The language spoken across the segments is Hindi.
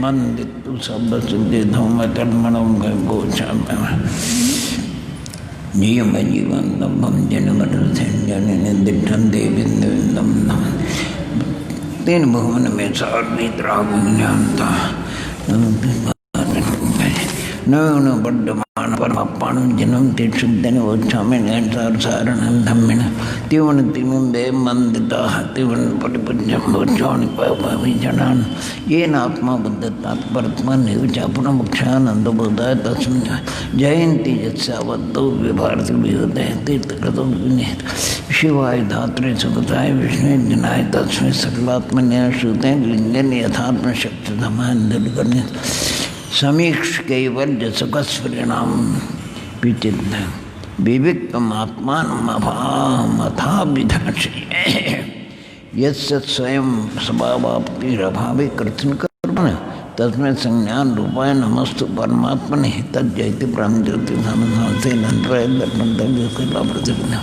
वंदितु सर्वसिद्धिधम तन्मनों गोचम नियम जीवन दम्भम जनमरसेन जनने दिठन देविंदम तीन भुवन में सार्वित रागुज्ञानता नवीन वर्धमान परमात्मान जन्म तीर्थन वोच्छामि निरंतर सारणं धम्मेन तिवन तिमिंबे मंदिता तिवन परिपूज्यं वोच्छामि पापामि जनान् येन आत्मा बुद्धतात्पर्यत्मा निवचा पुनमुक्षानंद बोधाय तस्मिन् जयन्ति यत्सावद्धौ विभारति विहोदय तीर्थकृतो विनेत शिवाय धात्रे सुगताय विष्णु जनाय तस्मै सकलात्मने श्रुते लिंगन यथात्म शक्ति धमांदलगणे समीक्ष कैवल्य सुखस्फुरिणाम विचिन्न विविक्तम आत्मानमथा विधाशी यस्य स्वयं स्वभावाप्तिरभावे कृष्ण कर्मण तस्मै संज्ञान रूपाय नमस्तु परमात्मने तज्जयति ब्रह्म ज्योति समन्वते नंतराय दर्पण तज्जयला प्रतिज्ञा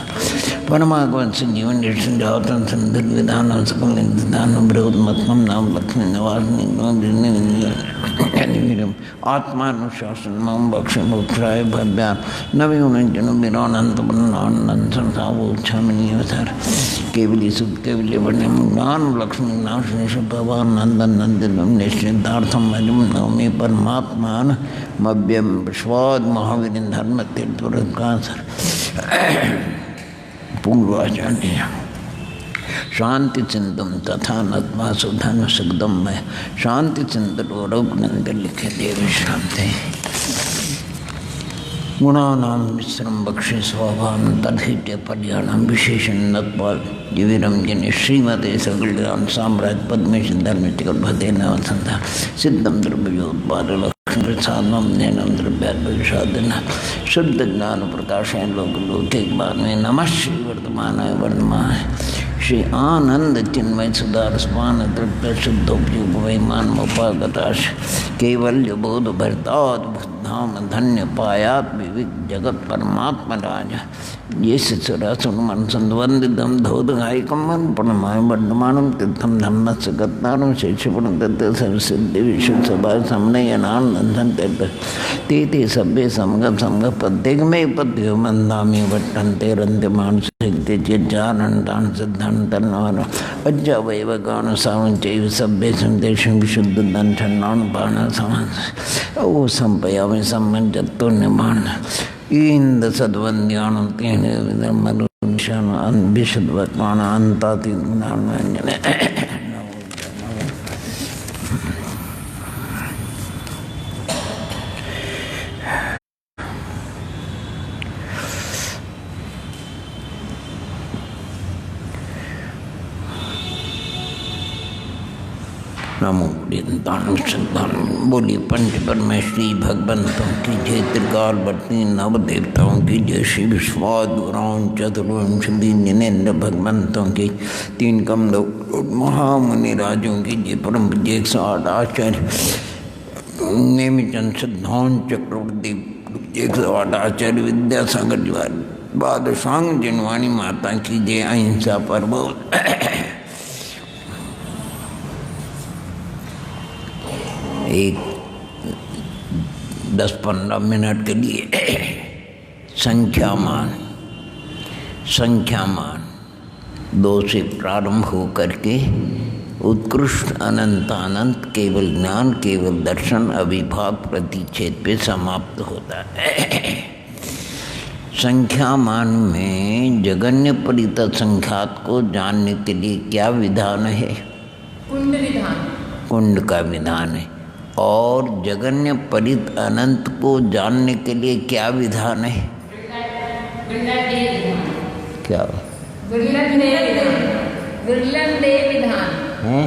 परमागमन संजीवन निर्सन जातन संदर विधान सकल निदान बृहत्मत्मम नाम लक्ष्मी निवास निगम आत्मानुशासन मम बक्षे मोक्षाय भव्यान नवीन जन विरानंत ब्रह्मानंद संसावोच्छामनीयसर केवली सुख केवली वर्णम ज्ञान लक्ष्मी नाशने भगवान नंदन नंदनम निश्चितार्थम अजम नवमी परमात्मान मव्यम विश्वाद महावीर धर्म तीर्थकासर पूर्वाचार्य शांति चिंतन तथा नत्मा सुधन सुखदम में शांति चिंतन रघुनंद लिखे देव शांति गुणानाम मिश्रम बक्षे स्वभाव तदहित्य पर्याणाम विशेषण नत्वा जीविरम जिन श्रीमते सगल्यान साम्राज्य पद्मेश धर्मितिकल भदे नवसंता सिद्धम द्रव्योत्पाद लक्ष्मी प्रसादम नैनम द्रव्यादन शुद्ध ज्ञान प्रकाशन लोक लौकिक में नमः श्री वर्तमानाय वर्तमान श्री आनंद चिन्मय सुधार स्मान तृप्त शुद्धोपयोग वैमान उपागताश कैवल्य बोध भरताद धाम धन्य पायात विविक जगत परमात्मा राजा ये सुरासुन संवंदितम धोदघायकम प्रणमाय वर्धमानम तीर्थम धम्म सगतारम शेषपुण तत्व सर्वसिद्धि विश्व सभा समनयनानंदन तीर्थ ते ते सभ्य समगत समगत प्रत्येक में पद्य मंदामी वट्टन्ते रंते मानसिकते चिज्जानंदान सिद्धान तन्नान अज्जा वैव गान सावन चैव सभ्य संदेशं विशुद्ध दंठनान बाण समान ओ संपयामि सम्मंजत्तो निर्माण इंद सद्वंद्यानं तेन मनुष्यान विशुद्ध वर्तमान अंताति ज्ञानंजन नमो दान संतान बोली पंच परमेश्वरी भगवंतों की जय त्रिकालवर्ती नवदेवताओं की जय श्री विश्वाद्वरां चतुर्विंशति जिनेन्द्र भगवंतों की तीन कमलों महामुनि राजों की जय परम पूज्य 108 आचार्य नेमिचंद सिद्धांत चक्रवर्ती 108 आचार्य विद्यासागर द्वादशांग जिनवाणी माता की जय अहिंसा पर्व एक 10-15 मिनट के लिए संख्यामान 2 से प्रारंभ हो करके उत्कृष्ट अनंत अनंत केवल ज्ञान केवल दर्शन अविभाग प्रतिच्छेद पे समाप्त होता है। संख्यामान में जगन्य परित संख्यात को जानने के लिए क्या विधान है? कुंड विधान, कुंड का विधान है। और जगन्य परित अनंत को जानने के लिए क्या विधान है? क्या? विरलन देव विधान हैं?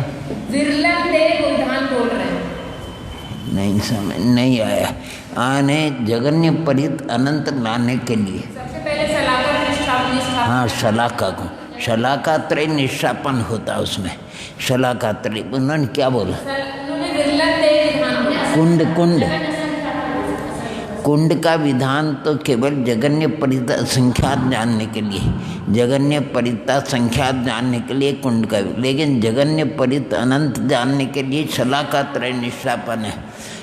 विरलन देव विधान बोल रहे हैं। नहीं समझ नहीं आया। आने जगन्य परित अनंत लाने के लिए सबसे पहले शलाका निष्ठा। हाँ, शलाका को शलाका त्रय निष्ठापन होता उसमें। शलाका त्रय उन्होंने क्या बोला? विरलन देव विधान कुंड कुंड कुंड का विधान तो केवल जगन्य परिता संख्यात जानने के लिए, जगन्य परिता संख्यात जानने के लिए कुंड का, लेकिन जगन्य परित अनंत जानने के लिए शला का त्रय निष्ठापन है।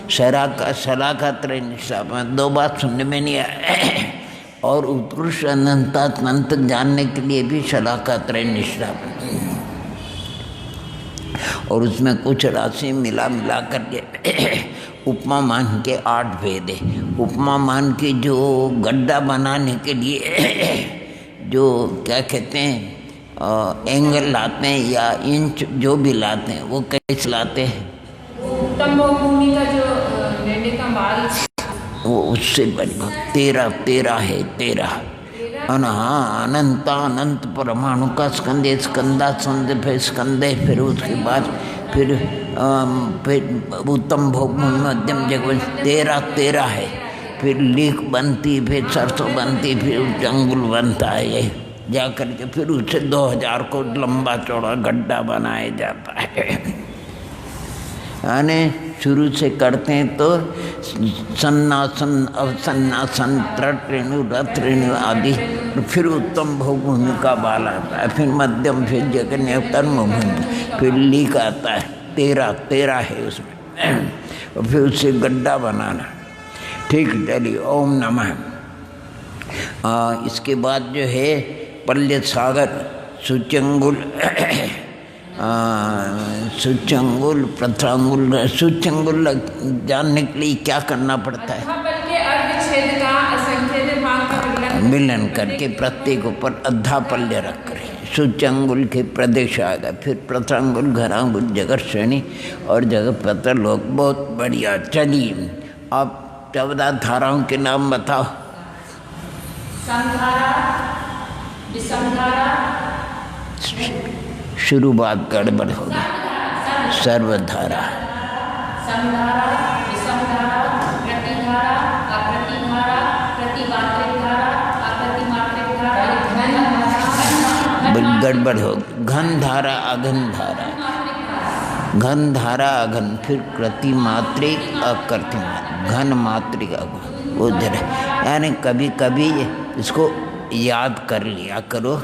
शला का त्रय निष्ठापन, दो बात सुनने में नहीं आया। और उत्कृष्ट अनंत जानने के लिए भी शला का त्रय निष्ठापन, और उसमें कुछ राशि मिला करके उपमा मान के 8 भेद है। उपमा मान के जो गड्ढा बनाने के लिए जो क्या कहते हैं एंगल लाते हैं या इंच जो भी लाते हैं, वो कैसे लाते हैं? उत्तम भूमि का जो लेने का माल, वो उससे बड़ी 13 है 13। हाँ, अनंत परमाणु का स्कंदे स्कंदे, फिर उसके बाद फिर उत्तम भोग मध्यम जगवंश 13 है। फिर लीक बनती, फिर सरसों बनती, फिर अंगुल बनता है। ये जा कर के फिर उससे 2000 को लंबा चौड़ा गड्ढा बनाया जाता है। यानी शुरू से करते हैं तो सन्नासन, अवसन्नासन, त्रटरेणु, रथरेणु आदि, फिर उत्तम भोग भूमि का बाल आता है, फिर मध्यम, फिर जगन्य कर्म भूमि, फिर लीक आता है। 13 है उसमें, और फिर उससे गड्ढा बनाना। ठीक, चलिए ओम नमः। इसके बाद जो है पल्य सागर, सूच्यंगुल, सूच्यंगुल, प्रथांगुल। सूच्यंगुल जानने के लिए क्या करना पड़ता है? मिलन करके प्रत्येक ऊपर अद्धा पल्य रख कर सूच्यंगुल के प्रदेश आएगा। फिर प्रथांगुल, घरांगुल, जगत श्रेणी और जगत पत्र लोग। बहुत बढ़िया। चलिए आप 14 धाराओं के नाम बताओ। शुरुआत गड़बड़ होगी। सर्वधारा, गड़बड़ हो। घन धारा, अघन धारा, घन धारा अघन, फिर कृति मात्रिक, अकृति मात्रिक, घन मात्रिक, वो जरा, यानी कभी कभी इसको याद कर लिया करो।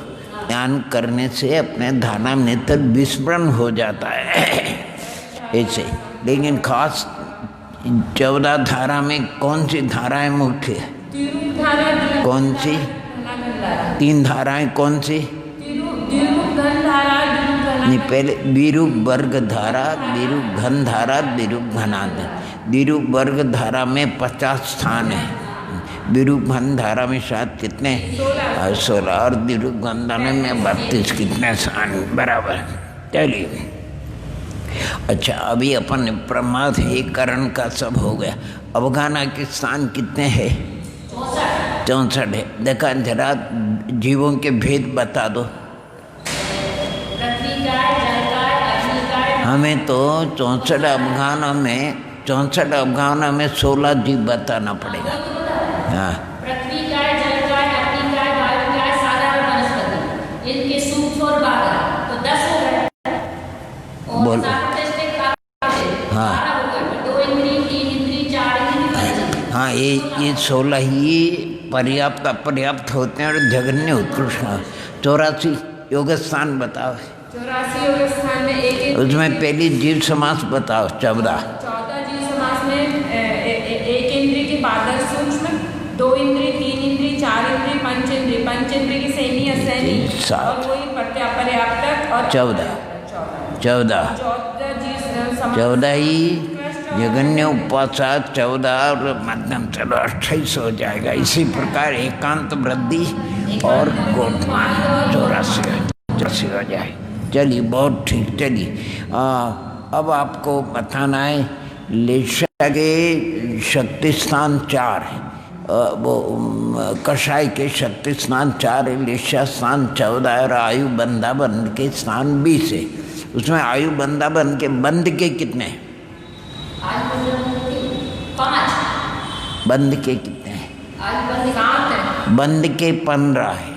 ध्यान करने से अपने धारा नेत्र विस्मरण हो जाता है ऐसे। लेकिन खास 14 धारा में कौन सी धाराएं मुख्य है? कौन सी? 3 धाराएं कौन सी? नहीं, पहले विरूप वर्ग धारा, विरूप घन धारा, विरूप घनाध। विरूप वर्ग धारा में 50 स्थान है। विरूप घन धारा में शायद कितने? 16। और विरूप घन धारा में 32। कितने स्थान? बराबर। चलिए, अच्छा, अभी अपन प्रमाद है करण का सब हो गया। अवगाना के स्थान कितने हैं? 64 है। देखा जरा, जीवों के भेद बता दो। हमें तो 64 अवगाना में 16 जीव बताना पड़ेगा। हाँ, पृथ्वी काय, जल काय, अग्नि काय, वायु काय, साधारण वनस्पति, इनके सूक्ष्म और बाहर तो 10 हो गए। बोलो। हाँ, 2 इंद्रिय, 3 इंद्रिय, 4 इंद्रिय। हाँ, ये 16 ही पर्याप्त अपर्याप्त होते हैं और जगन्य उत्कृष्ट। 84 योग स्थान बताओ। 84 योग स्थान में एक, उसमें पहली जीव समास बताओ। 14 जीव समास में एक इंद्रिय के बादल सूक्ष्म, 2 इंद्रिय, 3 इंद्रिय, 4 इंद्रिय, पंचेंद्रिय की सैनी असैनी, और वही पर्याप्तक। और 14 ही जगन्य उपासक 14 और मध्यम। चलो 28 हो जाएगा। इसी प्रकार एकांत वृद्धि और गोटमान 84 हो जाए। चलिए, बहुत ठीक। चलिए, अब आपको बताना है लेशा के शक्ति स्थान 4 है। वो कषाय के शक्ति स्थान 4 है, लेशा स्थान 14 और आयु बंधाबन के स्थान 20 है। उसमें आयु बंधाबन के बंध के कितने हैं? 5। बंध के कितने हैं? बंध के 15 है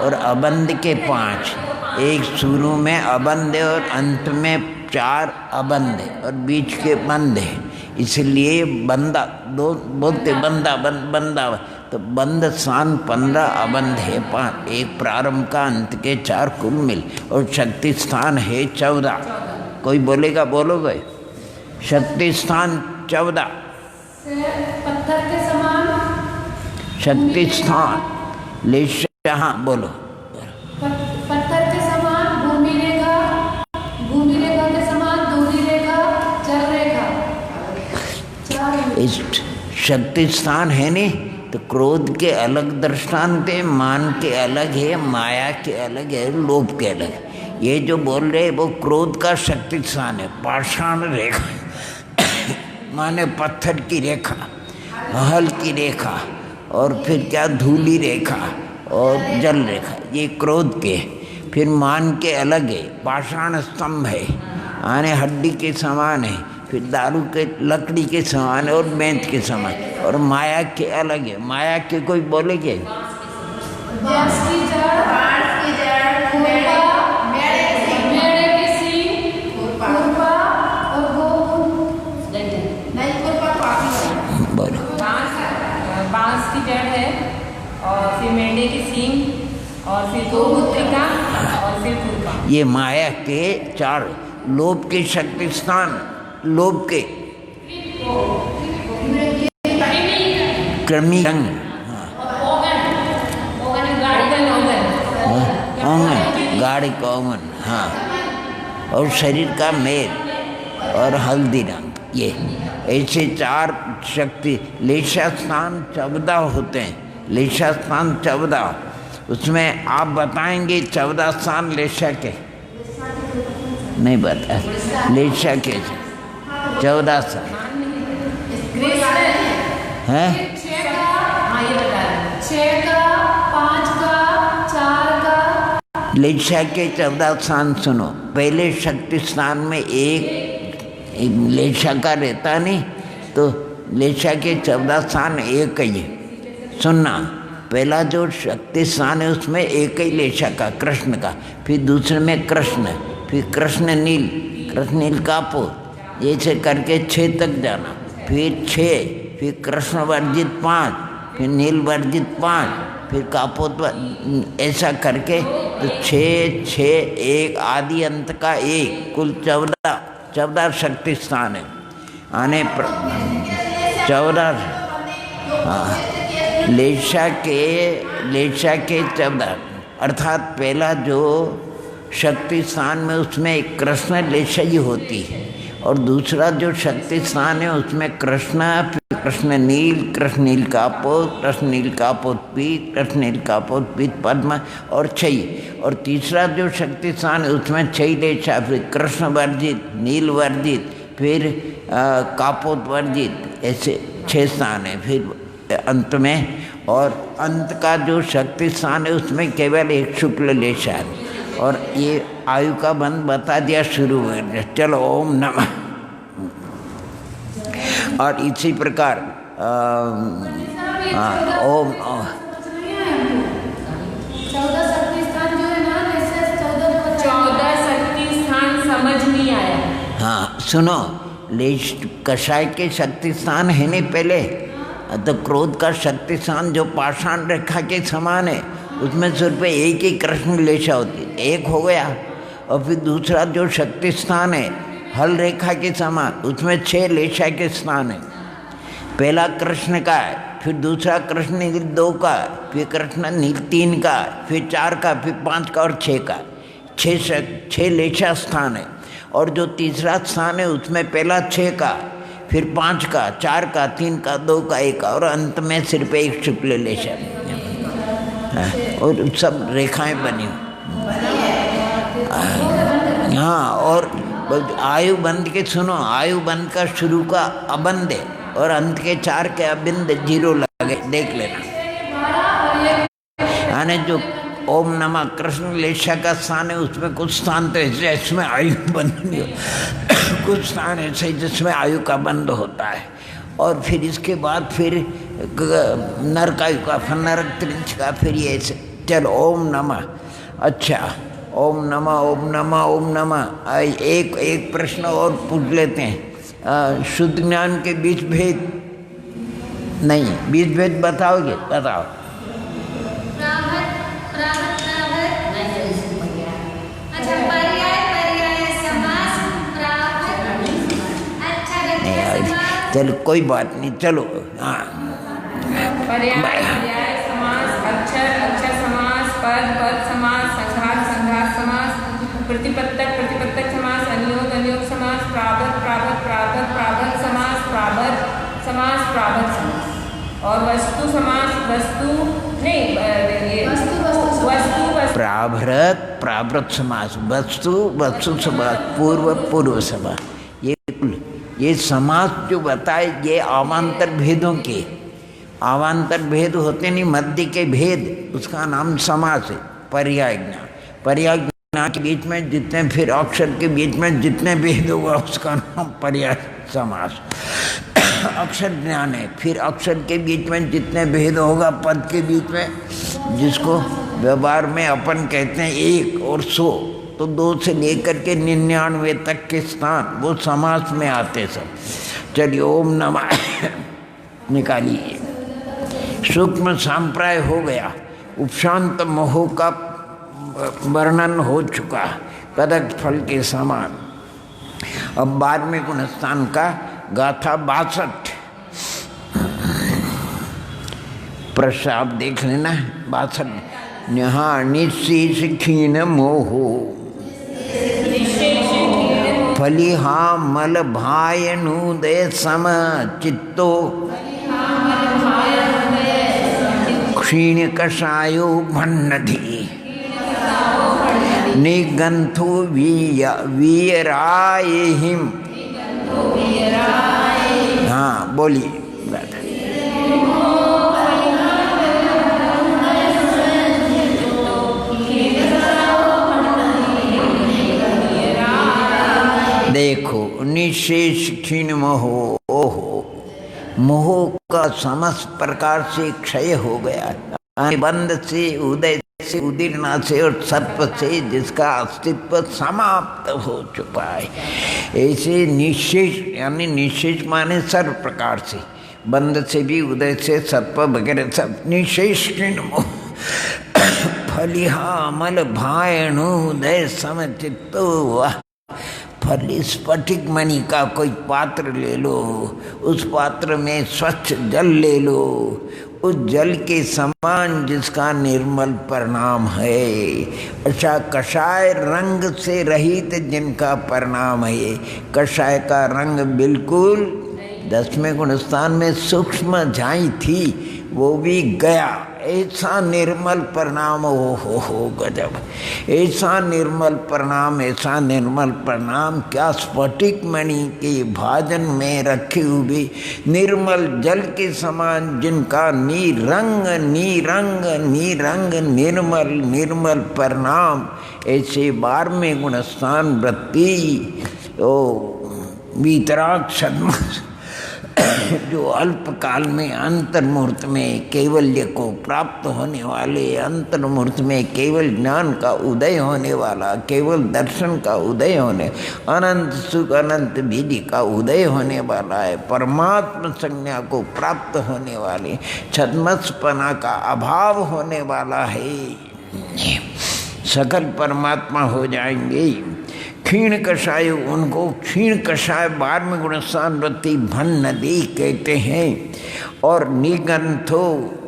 और अबंध के 5। एक शुरू में अबंध है और अंत में 4 अबंध है और बीच के बंध है। इसलिए बंदा दो बोलते बंदा बंदा तो बंद स्थान 15, अबंध है 5, एक प्रारंभ का अंत के 4 कुल मिल, और शक्ति स्थान है 14। कोई बोलेगा, बोलोगे? शक्ति स्थान 14, पत्थर के समान शक्ति स्थान लेशा, हाँ बोलो। पत्थर के समान भूमि रेखा के समान दूरी रेखा, जल रेखा। इस शक्ति स्थान है नहीं तो क्रोध के अलग दृष्टांत है, मान के अलग है, माया के अलग है, लोभ के अलग है। ये जो बोल रहे हैं वो क्रोध का शक्ति स्थान है। पाषाण रेखा माने पत्थर की रेखा, हल की रेखा, और फिर क्या धूली रेखा और जल रेखा, ये क्रोध के। फिर मान के अलग है, पाषाण स्तंभ है, आने हड्डी के समान है, फिर दारू के लकड़ी के समान है और बेंत के समान, और माया के अलग है। माया के कोई बोलेगे? बांस की जड़, मेढ़े के सींग, खुरपा और बोलो। बांस की जड़ है, और फिर मेंढे की सींग, और फिर गोमूत्रिका, और फिर खुरपा। ये माया के 4 लोभ के शक्ति स्थान, लोभ के कृमि रंग, गाढ़ कौमन, हाँ, और शरीर का मेल और हल्दी रंग, ये ऐसे 4 शक्ति। लेशा स्थान 14 होते हैं, लेशा स्थान 14। उसमें आप बताएंगे 14 स्थान लेशा के? नहीं बता, लेशा के 14 स्थान हैं? 6 का, 5 का, 4 का। लेशा के 14 स्थान सुनो। पहले शक्ति स्थान में एक लेशा का रहता नहीं, तो लेशा के 14 स्थान एक ही है। सुनना, पहला जो शक्ति स्थान है उसमें एक ही लेशा का, कृष्ण का, फिर दूसरे में कृष्ण, फिर कृष्ण नील कापोत, ऐसे करके 6 तक जाना, फिर 6, फिर कृष्ण वर्जित 5, फिर नील वर्जित 5, फिर कापोत, ऐसा करके तो 6, 1 आदि अंत का 1, कुल 14 शक्ति स्थान है। आने 14, हाँ, लेशा के 14, अर्थात पहला जो शक्ति स्थान में उसमें एक कृष्ण लेशा ही होती है, और दूसरा जो शक्ति स्थान है उसमें कृष्ण नील कापोत, कृष्ण नील कापोत पीत, कृष्ण नील कापोत पीत पद्म और 6, और तीसरा जो शक्ति स्थान है उसमें 6 लेशा, फिर कृष्ण वर्जित, नील वर्जित, फिर कापोत वर्जित, ऐसे 6 स्थान है फिर अंत में। और अंत का जो शक्ति स्थान है उसमें केवल एक शुक्ल लेशा है। और ये आयु का बंध बता दिया शुरू में। चलो ओम नमः। और इसी प्रकार ओम 14 शक्ति स्थान जो है ना, जैसे 14 शक्ति स्थान समझ नहीं आया। हाँ सुनो, लेश कषाय के शक्ति स्थान है नहीं पहले, तो क्रोध का शक्ति स्थान जो पाषाण रेखा के समान है उसमें सिर्फ एक ही कृष्ण लेशा होती है, एक हो गया। और फिर दूसरा जो शक्ति स्थान है हल रेखा के समान, उसमें 6 लेशा के स्थान है। पहला कृष्ण का है, फिर दूसरा कृष्ण नील 2 का, फिर कृष्ण नील 3 का, फिर 4 का, फिर 5 का और 6 का, 6 लेशा स्थान है। और जो तीसरा स्थान है उसमें पहला 6 का, फिर 5 का, 4 का, 3 का, 2 का, 1 का, और अंत में सिर्फ एक शुक्ल लेशा। और सब रेखाएं बनी। हाँ, और आयु बंध के सुनो, आयु बंध का शुरू का अबंध है और अंत के 4 के अबिंद 0 लगे, देख लेना। यानी जो ओम नमः कृष्ण लेशा का स्थान है उसमें कुछ स्थान तो ऐसे इसमें आयु बंध नहीं हो, कुछ स्थान ऐसे जिसमें आयु का बंध होता है। और फिर इसके बाद फिर नरकायु का, फिर नरक त्रिंच का, फिर ये ऐसे। चलो ओम नमः। अच्छा, ओम नमः ओम नमः ओम नमः। एक प्रश्न और पूछ लेते हैं। शुद्ध ज्ञान के बीच भेद नहीं, बीच भेद बताओगे? बताओ। अच्छा, पर्याय समास, अच्छा, चलो कोई बात नहीं, चलो। हाँ, पर्याय समास, अक्षर समास, पद समास, संघात समास, प्रतिपत्तक समास, अनियोग समास, प्राबत समास, और वस्तु समास, प्राभृत समास, वस्तु समास, पूर्व समास। ये समास जो बताए ये अवान्तर भेदों के, अवान्तर भेद होते नहीं, मध्य के भेद, उसका नाम समास है। पर्याय ज्ञान के बीच में जितने, फिर अक्षर के बीच में जितने भेद होगा उसका नाम पर्याय समास। अक्षर ज्ञान है, फिर अक्षर के बीच में जितने भेद होगा पद के बीच में, जिसको व्यवहार में अपन कहते हैं 1 और 100, तो 2 से लेकर के 99 तक के स्थान वो समास में आते सब। चलिए, ओम नमः निकालिए। सूक्ष्म संप्राय हो गया, उपशांत मोह का वर्णन हो चुका, पदक फल के समान। अब बाद में गुणस्थान का गाथा 62 प्रश्न आप देख लेना। 62 यहाँ निशेष क्षीण मोहो फलिहा मल भायनुदय सम चित्तो क्षीण कषायो भन्नधि निगंथो वीरायहिम। हाँ बोलिए। देखो, निशेष क्षीण मोहो, ओहो, मोह का समस्त प्रकार से क्षय हो गया, बंध से, उदय से, उदीर्णा से और सर्प से जिसका अस्तित्व समाप्त हो चुका है। ऐसे निशेष, यानी निशेष माने सर्व प्रकार से, बंध से भी, उदय से, सर्प वगैरह सब निशेष क्षीण मोह। फलिहा मल भायणुदय समचित्तो। फली स्फटिक मणि का कोई पात्र ले लो, उस पात्र में स्वच्छ जल ले लो, उस जल के समान जिसका निर्मल परिणाम है। अच्छा, कषाय रंग से रहित जिनका परिणाम है, कषाय का रंग बिल्कुल 10वें गुणस्थान में सूक्ष्म झाई थी, वो भी गया। ऐसा निर्मल परिणाम, हो गजब, ऐसा निर्मल परिणाम, ऐसा निर्मल परिणाम क्या स्फटिक मणि के भाजन में रखे हुए निर्मल जल के समान जिनका निरंग निरंग निरंग निर्मल निर्मल परिणाम। ऐसे 12वें गुणस्थान वृत्ति ओ वीतराग सद्मास जो अल्प काल में अंतर्मुहूर्त में कैवल्य को प्राप्त होने वाले, अंतर्मुहूर्त में केवल ज्ञान का उदय होने वाला, केवल दर्शन का उदय होने, अनंत सुख अनंत विधि का उदय होने वाला है, परमात्मा संज्ञा को प्राप्त होने वाले, छद्मस्पना का अभाव होने वाला है, सकल परमात्मा हो जाएंगे। क्षीण कषाय, उनको क्षीण कषाय 12वें गुणस्थान वृत्ति भन नदी कहते हैं। और निगंथो,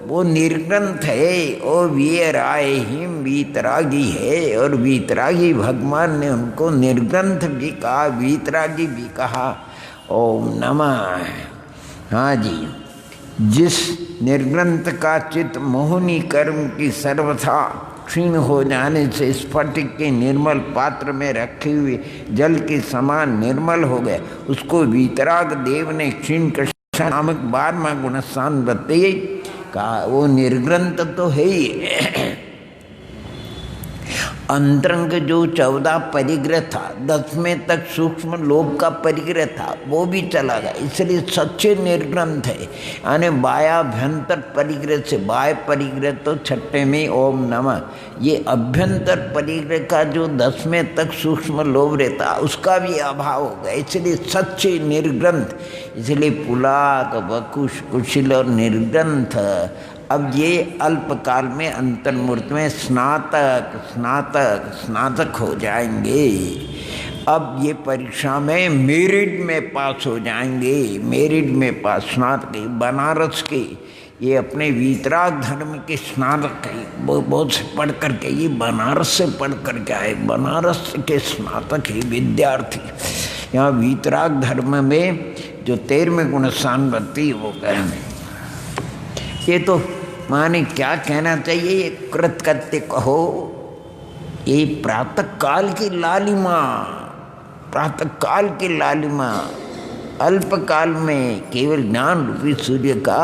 वो निर्ग्रंथ है, और वीराय हिम वीतरागी है, और वीतरागी भगवान ने उनको निर्ग्रंथ भी कहा, वीतरागी भी कहा। ओम नमः। हाँ जी, जिस निर्ग्रंथ का चित्त मोहनी कर्म की सर्वथा क्षीण हो जाने से स्फटिक के निर्मल पात्र में रखे हुए जल के समान निर्मल हो गया, उसको वीतराग देव ने क्षीण कषाय नामक 12वां गुणस्थान बताइए कहा। वो निर्ग्रंथ तो है ही, अंतरंग जो 14 परिग्रह था, 10वें तक सूक्ष्म लोभ का परिग्रह था, वो भी चला गया। इसलिए सच्चे निर्ग्रंथ है। यानी बाह्याभ्यंतर परिग्रह से, बाह्य परिग्रह तो 6ठे में ओम नमः, ये अभ्यंतर परिग्रह का जो 10वें तक सूक्ष्म लोभ रहता उसका भी अभाव हो गया। इसलिए सच्चे निर्ग्रंथ, इसलिए पुलाक, वकुश, कुशिल और निर्ग्रंथ अब ये अल्पकाल में अंतर्मूर्त में स्नातक स्नातक स्नातक हो जाएंगे। अब ये परीक्षा में मेरिट में पास हो जाएंगे। मेरिट में पास स्नातक, बनारस के ये अपने वीतराग धर्म के स्नातक है, बहुत से पढ़ करके, ये बनारस से पढ़ करके आए, बनारस के स्नातक है विद्यार्थी। यहाँ वीतराग धर्म में जो 13वें गुण स्थान बनती है वो कहें। ये तो माने क्या कहना चाहिए, ये कृतकृत्य कहो, ये प्रातः काल की लालिमा, प्रातः काल की लालिमा। अल्पकाल में केवल ज्ञान रूपी सूर्य का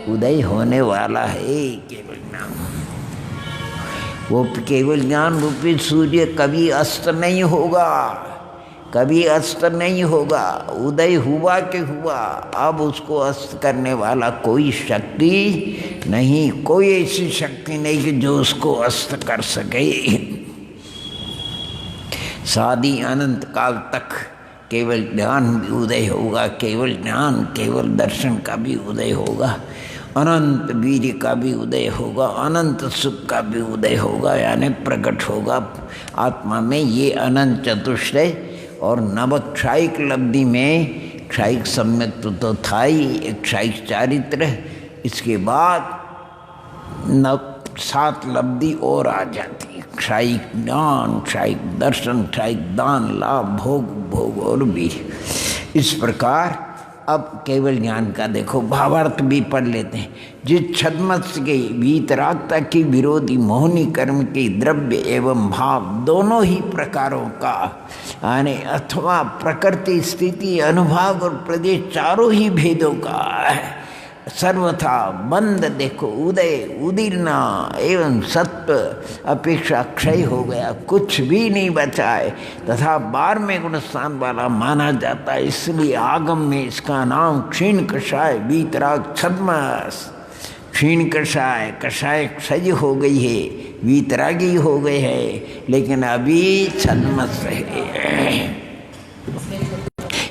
उदय होने वाला है। केवल ज्ञान, वो केवल ज्ञान रूपी सूर्य कभी अस्त नहीं होगा, कभी अस्त नहीं होगा। उदय हुआ कि हुआ, अब उसको अस्त करने वाला कोई शक्ति नहीं, कोई ऐसी शक्ति नहीं कि जो उसको अस्त कर सके। सादी अनंत काल तक केवल ज्ञान भी उदय होगा, केवल ज्ञान, केवल दर्शन का भी उदय होगा, अनंत वीर्य का भी उदय होगा, अनंत सुख का भी उदय होगा, यानी प्रकट होगा आत्मा में ये अनंत चतुष्टय। और नवक्षायिक लब्धि में क्षायिक सम्यक तो था ही, एक क्षायिक चारित्र, इसके बाद 7 लब्धि और आ जाती, क्षायिक ज्ञान, क्षायिक दर्शन, क्षायिक दान, लाभ, भोग, भोग और भी। इस प्रकार अब केवल ज्ञान का देखो भावार्थ भी पढ़ लेते हैं। जिस छद्मत्स्य के वीतरागता की विरोधी मोहनी कर्म के द्रव्य एवं भाव दोनों ही प्रकारों का, यानी अथवा प्रकृति, स्थिति, अनुभाग और प्रदेश चारों ही भेदों का सर्वथा बंद देखो, उदय उदीर्णा एवं सत्व अपेक्षा क्षय हो गया, कुछ भी नहीं बचा है, तथा 12वें गुण स्थान वाला माना जाता है। इसलिए आगम में इसका नाम क्षीण कषाय वीतराग छद्मस, क्षीण कषाय, कषाय क्षय हो गई है, वीतरागी हो गए है, लेकिन अभी छद्मस है।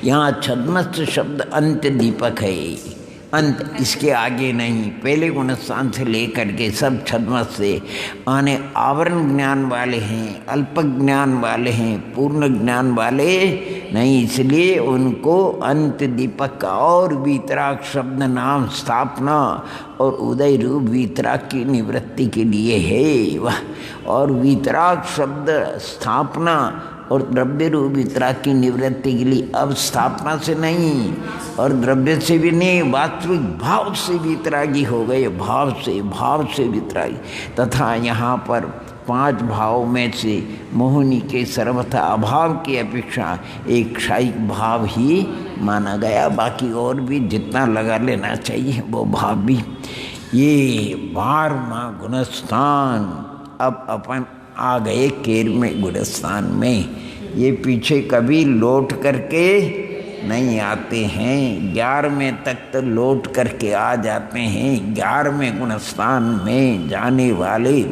यहाँ छद्मस शब्द अंत दीपक है, अंत इसके आगे नहीं। पहले गुण स्थान से लेकर के सब छद्मस से आने आवरण ज्ञान वाले हैं, अल्प ज्ञान वाले हैं, पूर्ण ज्ञान वाले नहीं, इसलिए उनको अंत दीपक का और वीतराग शब्द नाम स्थापना और उदय रूप वीतराग की निवृत्ति के लिए है वह। और वीतराग शब्द स्थापना और द्रव्य रूप वीतराग की निवृत्ति के लिए अब स्थापना से नहीं और द्रव्य से भी नहीं, वास्तविक भाव से वीतरागी हो गए, भाव से वीतरागी। तथा यहाँ पर 5 भाव में से मोहिनी के सर्वथा अभाव की अपेक्षा एक क्षायिक भाव ही माना गया, बाकी और भी जितना लगा लेना चाहिए वो भाव भी। ये 12वां गुणस्थान। अब अपन आ गए 13वें गुणस्थान में। ये पीछे कभी लौट करके नहीं आते हैं, 11वें तक तो लौट करके आ जाते हैं। 11वें गुणस्थान में जाने वाले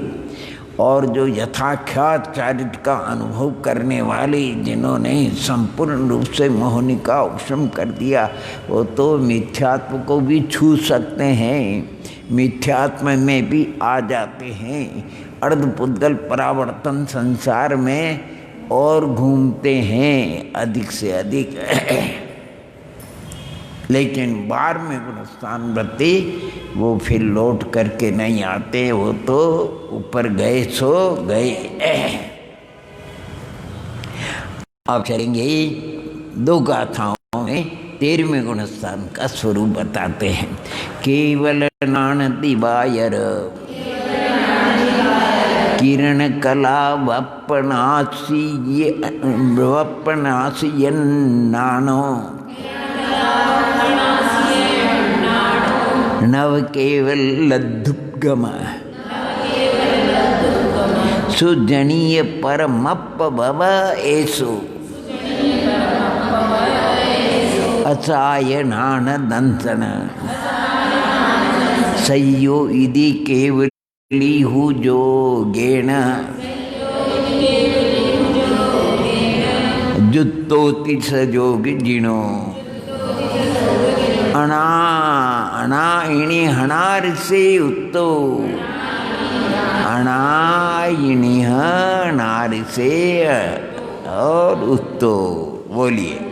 और जो यथाख्यात चारित्र का अनुभव करने वाले, जिन्होंने संपूर्ण रूप से मोहिनी का उपशम कर दिया, वो तो मिथ्यात्व को भी छू सकते हैं, मिथ्यात्म में भी आ जाते हैं। अर्धपुद्गल परावर्तन संसार में और घूमते हैं अधिक से अधिक, लेकिन 12वें गुणस्थान व्रती वो फिर लौट करके नहीं आते, वो तो ऊपर गए सो गए। अब चलेंगे 2 गाथाओं में 13वें गुणस्थान का स्वरूप बताते हैं। केवल नाण दिवायर किरण कला वपनासी नानो नव केवल लद्धुपगम सुजनीय परमप भव एसु असायनान दंसन सयो इति केवली हु जो गेण जुत्तोति सजोग जिणो अना अना इणी हनार से उत्तो अना इणी हनार से और उत्तो। बोलिए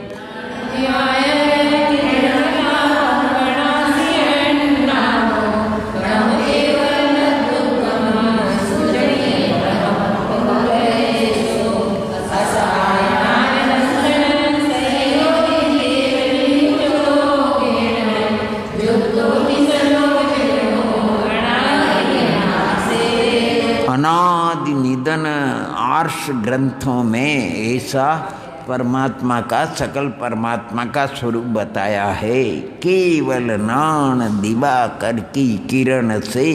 अनादि निधन आर्ष ग्रंथों में ऐसा परमात्मा का सकल परमात्मा का स्वरूप बताया है। केवल नान दिवाकर की किरण से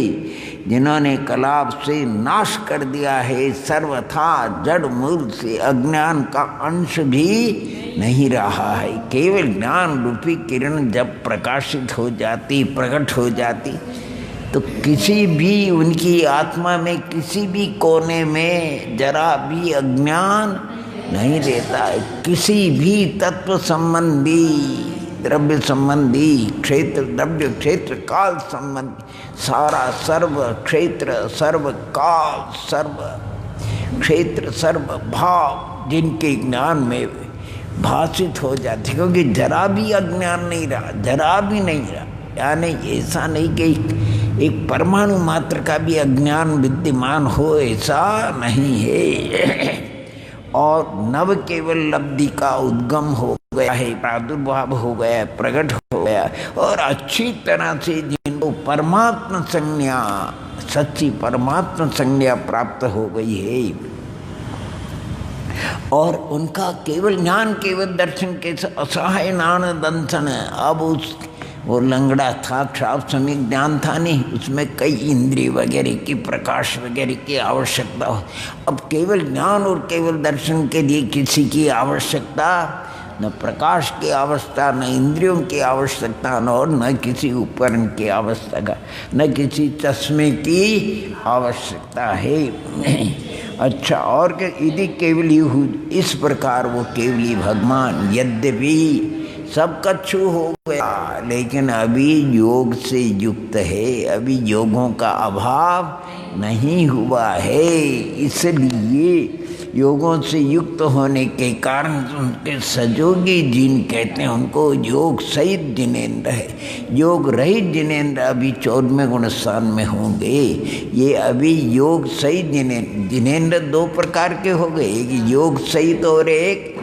जिन्होंने कलाप से नाश कर दिया है, सर्वथा जड़ मूल से अज्ञान का अंश भी नहीं रहा है। केवल ज्ञान रूपी किरण जब प्रकाशित हो जाती, प्रकट हो जाती, तो किसी भी उनकी आत्मा में किसी भी कोने में जरा भी अज्ञान नहीं रहता है। किसी भी तत्व संबंधी, द्रव्य संबंधी, क्षेत्र द्रव्य क्षेत्र काल संबंधी सारा सर्व क्षेत्र सर्व काल सर्व क्षेत्र सर्व भाव जिनके ज्ञान में भाषित हो जाते, क्योंकि जरा भी अज्ञान नहीं रहा, जरा भी नहीं रहा। यानी ऐसा नहीं कि एक परमाणु मात्र का भी अज्ञान विद्यमान हो, ऐसा नहीं है। और नव केवल लब्धि का उद्गम हो गया है, प्रादुर्भाव हो गया, प्रकट हो गया, और अच्छी तरह से जिनको परमात्मा संज्ञा, सच्ची परमात्मा संज्ञा प्राप्त हो गई है, और उनका केवल ज्ञान केवल दर्शन के असहाय नान दंसन। अब उस वो लंगड़ा था, क्षाप समीक ज्ञान था नहीं, उसमें कई इंद्रिय वगैरह की, प्रकाश वगैरह की आवश्यकता हो। अब केवल ज्ञान और केवल दर्शन के लिए किसी की आवश्यकता, न प्रकाश की आवश्यकता, न इंद्रियों की आवश्यकता, और न किसी उपकरण की आवश्यकता, न किसी चश्मे की आवश्यकता है। अच्छा, और यदि केवली हूँ, इस प्रकार वो केवली भगवान यद्यपि सब कछु हो गया, लेकिन अभी योग से युक्त है, अभी योगों का अभाव नहीं हुआ है। इसलिए योगों से युक्त होने के कारण उनके सजोगी जिन कहते हैं, उनको योग सहित जिनेन्द्र है। योग रहित जिनेन्द्र अभी 14वें गुण स्थान में होंगे। ये अभी योग सहित जिनेन्द्र दो प्रकार के हो गए, एक योग सहित और एक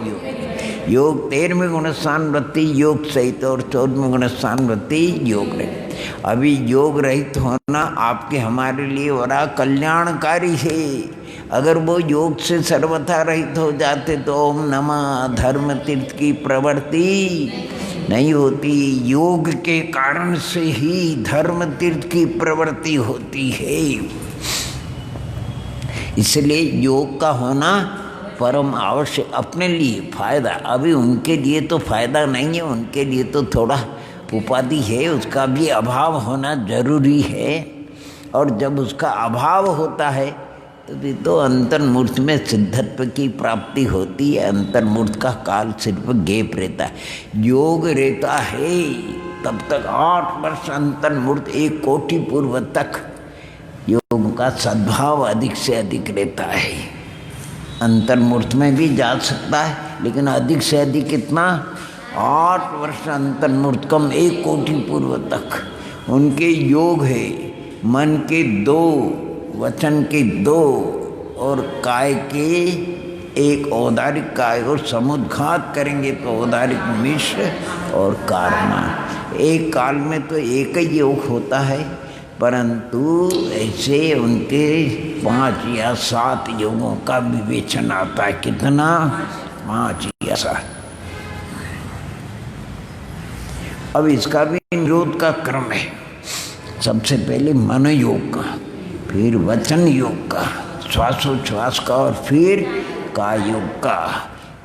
योग 13वें गुण स्थान वृत्ति योग सहित, और 14वें गुण स्थान वृत्ति योग रहित। अभी योग रहित होना आपके हमारे लिए बड़ा कल्याणकारी है। अगर वो योग से सर्वथा रहित हो जाते तो ओम नमः धर्म तीर्थ की प्रवृत्ति नहीं होती। योग के कारण से ही धर्म तीर्थ की प्रवृत्ति होती है। इसलिए योग का होना परम आवश्यक, अपने लिए फायदा। अभी उनके लिए तो फायदा नहीं है, उनके लिए तो थोड़ा उपाधि है, उसका भी अभाव होना जरूरी है। और जब उसका अभाव होता है तो अंतर्मूर्त में सिद्धत्व की प्राप्ति होती है। अंतर्मूर्त का काल सिर्फ गेप रहता है, योग रहता है तब तक 8 वर्ष अंतर्मूर्त 1 कोटि पूर्व तक योग का सद्भाव अधिक से अधिक रहता है। अंतर्मूर्त में भी जा सकता है, लेकिन अधिक से अधिक कितना, 8 वर्ष अंतर्मूर्त कम 1 कोटि पूर्व तक उनके योग है। मन के 2, वचन के 2 और काय के 1, औदारिक काय और समुद्घात करेंगे तो औदारिक मिश्र और कारणा। एक काल में तो एक ही योग होता है, परंतु ऐसे उनके 5 या 7 योगों का विवेचन आता है। कितना, 5 या 7। अब इसका भी निरोध का क्रम है। सबसे पहले मन योग का, फिर वचन योग का, श्वासोच्छ्वास का और फिर कायोग का।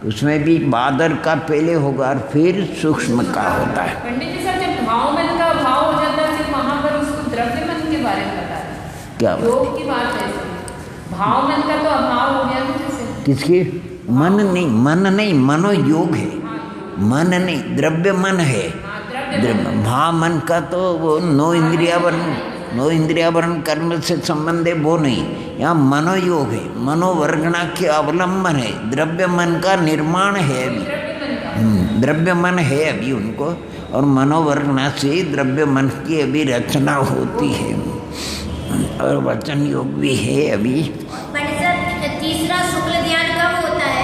उसमें भी बादर का पहले होगा और फिर सूक्ष्म का होता है। पंडित जी, सर जब भाव मन का अभाव हो जाता है फिर वहाँ पर उसको द्रव्य मन के बारे में बता रहे क्या योग की बात है। भाव मन का तो अभाव हो गया ना जैसे। किसके? मन नहीं, मन नहीं, मनोयोग है। मन नहीं, द्रव्य मन है। द्रव्य भाव मन का तो वो नो इंद्रियावरण कर्म से संबंध है, वो नहीं। यहाँ मनोयोग है, मनोवर्गणा के अवलंबन है। द्रव्य मन का निर्माण है अभी, द्रव्य मन है अभी उनको, और मनोवर्गणा से द्रव्य मन की अभी रचना होती है, और वचन योग भी है अभी। तीसरा शुक्ल ध्यान कब होता है?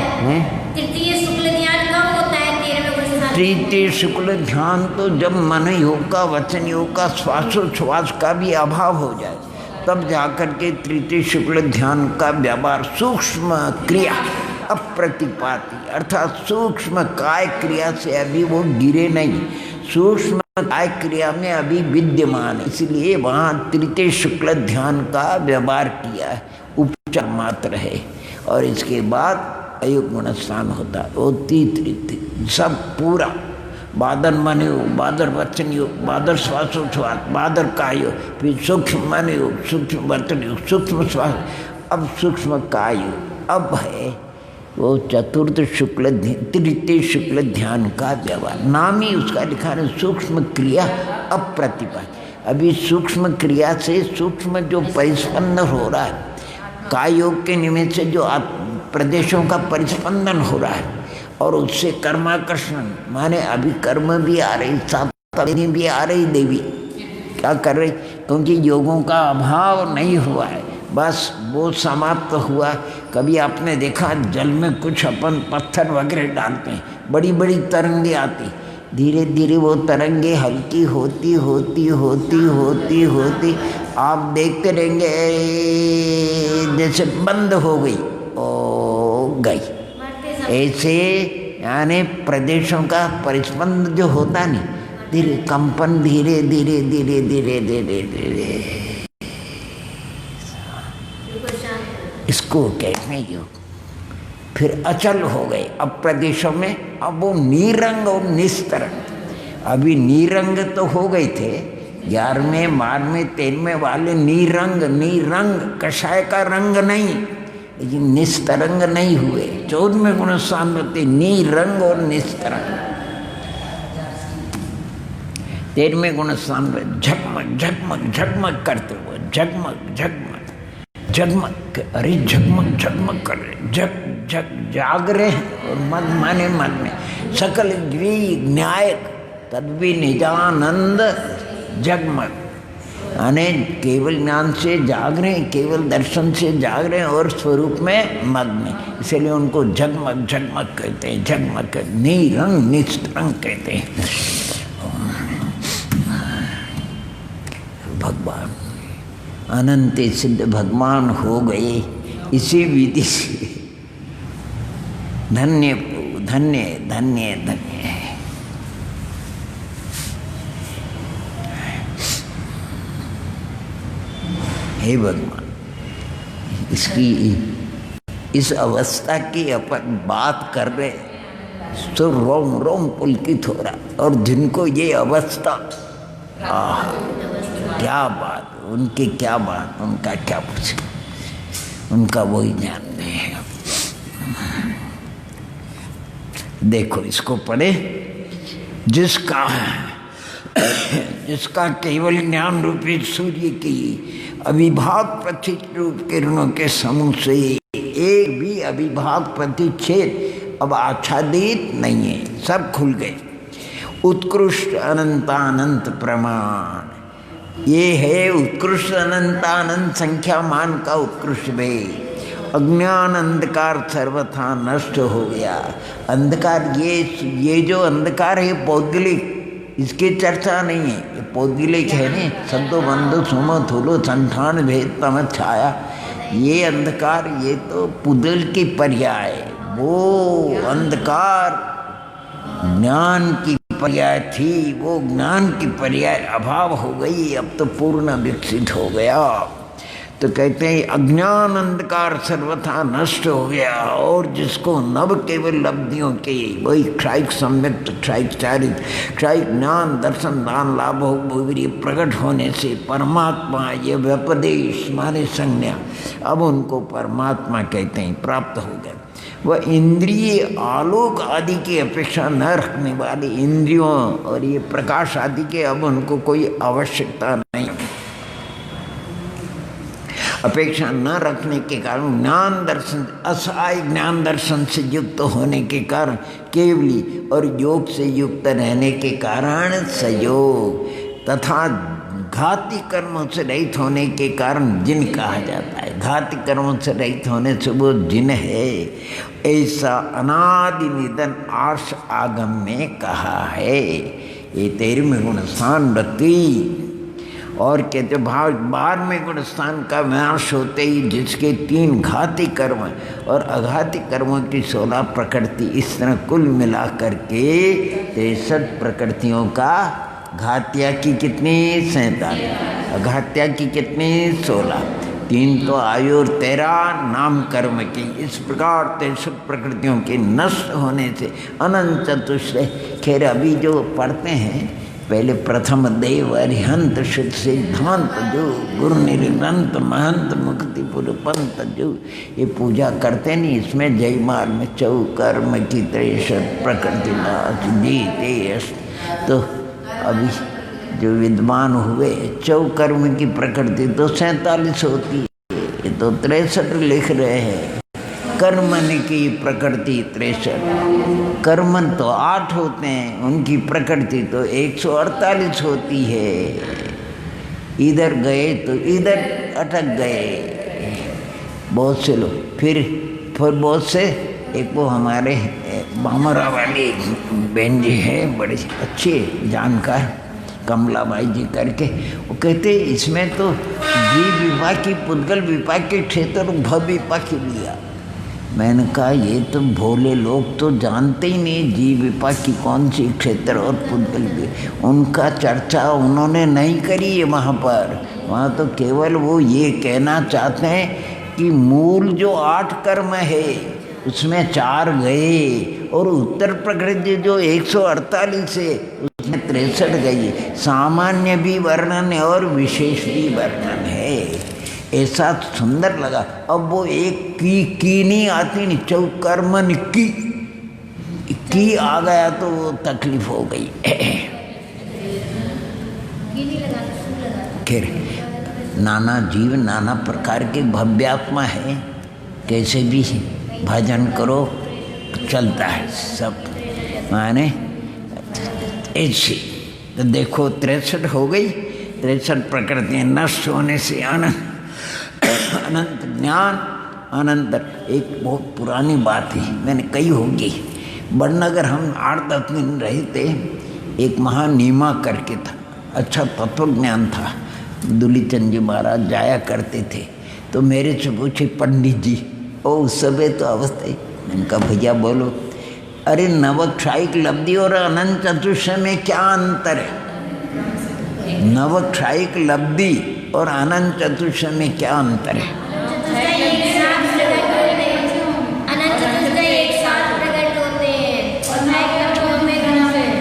तृतीय शुक्ल ध्यान कब होता है? 13वें गुण। तृतीय शुक्ल ध्यान तो जब मन योग का, वचन योग का, श्वासोच्छ्वास का भी अभाव हो जाए, तब जाकर के तृतीय शुक्ल ध्यान का व्यवहार सूक्ष्म क्रिया अप्रतिपाती, अर्थात सूक्ष्म काय क्रिया से अभी वो गिरे नहीं, सूक्ष्म काय क्रिया में अभी विद्यमान है, इसलिए वहाँ तृतीय शुक्ल ध्यान का व्यवहार किया है, उपचार मात्र है। और इसके बाद अयोग गुण स्नान होता है, वो तीन सब पूरा बादर मन योग, बादर वचन योग, बादर श्वासोच्छ्वास, बादर काय योग, फिर सूक्ष्म मन योग, सूक्ष्म वचन योग, सूक्ष्म श्वास, अब सूक्ष्म काय योग, अब है वो चतुर्थ शुक्ल तृतीय शुक्ल ध्यान का व्यवहार। नाम ही उसका लिखा है सूक्ष्म क्रिया अप्रतिपात। अभी सूक्ष्म क्रिया से सूक्ष्म जो परिस्पंदन हो रहा है, काय योग के निमित्त से जो प्रदेशों का परिस्पंदन हो रहा है, और उससे कर्माकर्षण माने अभी कर्म भी आ रही, साधना भी आ रही, देवी क्या कर रही, क्योंकि योगों का अभाव नहीं हुआ है, बस वो समाप्त हुआ। कभी आपने देखा जल में कुछ अपन पत्थर वगैरह डालते हैं, बड़ी बड़ी तरंगे आती, धीरे धीरे वो तरंगे हल्की होती होती होती होती होती आप देखते रहेंगे जैसे बंद हो गई, ओ गई। ऐसे यानी प्रदेशों का परिस्पंद जो होता नहीं, धीरे कंपन, धीरे धीरे धीरे धीरे धीरे धीरे, इसको कहते हैं योग। फिर अचल हो गए अब प्रदेशों में, अब वो निरंग और निस्तरंग। अभी निरंग तो हो गए थे 11वें 12वें 13वें वाले, निरंग कषाय का रंग नहीं, लेकिन निस्तरंग नहीं हुए। 14वें गुण सामर्थ्य निरंग और निस्तरंग। 13वें गुण सामर्थ्य झकमक झकमक झकमक करते हुए, झकमक झकमक जगमग, अरे झकमक झकमक कर रहे, झक झक जाग रहे हैं, और मद माने मद में सकल न्यायक तद्वी निजानंद जगमग, यानी केवल ज्ञान से जाग रहे हैं, केवल दर्शन से जाग रहे हैं, और स्वरूप में मद में, इसलिए उनको झकमक झकमक कहते हैं, झकमक निरंग निस्तरंग कहते हैं। भगवान अनंत सिद्ध भगवान हो गए इसी विधि से। धन्य धन्य धन्य धन्य। हे भगवान, इसकी इस अवस्था की अपन बात कर रहे तो रोम रोम पुलकित हो रहा, और जिनको ये अवस्था, क्या बात, उनकी क्या बात, उनका क्या पूछे, उनका वही जानते हैं। देखो इसको पढ़े, जिसका केवल ज्ञान रूपी सूर्य की अविभाग प्रतिष्ठ रूप किरणों के समूह से एक भी अविभाग प्रतिच्छेद अब आच्छादित नहीं है, सब खुल गए। उत्कृष्ट अनंतानंत प्रमाण, ये है उत्कृष्ट अनंतानंत संख्या मान का उत्कृष्ट भेद। अज्ञान अंधकार सर्वथा नष्ट हो गया। अंधकार ये जो अंधकार है पौद्गलिक, इसकी चर्चा नहीं है, ये पौद्गलिक है नहीं, सद्दो बंधु सुमो थूलो संठान भेद तम छाया, ये अंधकार ये तो पुदल की पर्याय, वो अंधकार ज्ञान की पर्याय थी, वो ज्ञान की पर्याय अभाव हो गई, अब तो पूर्ण विकसित हो गया। तो कहते हैं अज्ञान अंधकार सर्वथा नष्ट हो गया, और जिसको नव केवल लब्धियों के वही क्षायिक सम्यक्त क्षायिक चारित क्षायिक ज्ञान दर्शन दान लाभ प्रकट होने से परमात्मा ये व्यपदेश माने संज्ञा, अब उनको परमात्मा कहते हैं, प्राप्त हो गए। वह इंद्रिय आलोक आदि की अपेक्षा न रखने वाली इंद्रियों और ये प्रकाश आदि के अब उनको कोई आवश्यकता नहीं, अपेक्षा न रखने के कारण ज्ञान दर्शन असहाय ज्ञान दर्शन से युक्त होने के कारण केवली और योग से युक्त रहने के कारण सयोग तथा घाती कर्मों से रहित होने के कारण जिन कहा जाता है। घाती कर्मों से रहित होने से वो जिन है, ऐसा अनादि निधन आर्ष आगम में कहा है। ये 13वें गुण स्थान रति और कहते भाव 12वें गुण स्थान का विनाश होते ही जिसके 3 घाती कर्म और अघाती कर्मों की 16 प्रकृति, इस तरह कुल मिला करके 63 प्रकृतियों का घात्या की कितनी 47, अघात्या की कितनी 16, 3 तो आयु और 13 नाम कर्म की। इस प्रकार 63 प्रकृतियों के नष्ट होने से अनंत चतुष्टय। खैर अभी जो पढ़ते हैं पहले प्रथम देव अरिहंत शुद्ध सिद्धांत जो गुरु निरंत महंत मुक्ति पुर पंत जो ये पूजा करते नहीं, इसमें जयमाल में चौकर्म की 63 प्रकृति जीते। तो अभी जो विद्वान हुए चौकर्म की प्रकृति तो 47 होती है, ये तो 63 लिख रहे हैं। कर्मन की प्रकृति 63, कर्मन तो 8 होते हैं, उनकी प्रकृति तो 148 होती है। इधर गए तो इधर अटक गए बहुत से लोग। फिर बहुत से एक वो हमारे बामरा वाली बहन जी है, बड़े अच्छे जानकार कमलाबाई जी करके, वो कहते इसमें तो जीव विपाकी पुद्गल विपाकी क्षेत्र भव विपाकी लिया। मैंने कहा ये तो भोले लोग तो जानते ही नहीं जीव विपाकी कौन सी क्षेत्र और पुद्गल भी, उनका चर्चा उन्होंने नहीं करी है वहाँ पर। वहाँ तो केवल वो ये कहना चाहते हैं कि मूल जो 8 कर्म है उसमें 4 गए और उत्तर प्रकृति जो 148 है उसमें 63 गई। सामान्य भी वर्णन है और विशेष भी वर्णन है। ऐसा सुंदर लगा। अब वो एक की नहीं आती, नहीं चौकर्मन की आ गया तो वो तकलीफ हो गई। खैर नाना जीव नाना प्रकार के भव्यात्मा है, कैसे भी भजन करो चलता है सब माने ऐसे। तो देखो 63 हो गई, 63 प्रकृतियाँ नष्ट होने से अनंत ज्ञान अनंत। एक बहुत पुरानी बात है, मैंने कही होगी। बड़नगर हम 8-10 दिन रहे थे, एक महानीमा करके था, अच्छा तत्व ज्ञान था। दूलीचंद जी महाराज जाया करते थे, तो मेरे से पूछे पंडित जी ओ उस समय तो अवस्था है। मैंने कहा भैया बोलो। अरे नवक्षायिक लब्धि और अनंत चतुष्टय में क्या अंतर है? नवक्षायिक लब्धि और अनंत चतुष्टय में क्या अंतर है?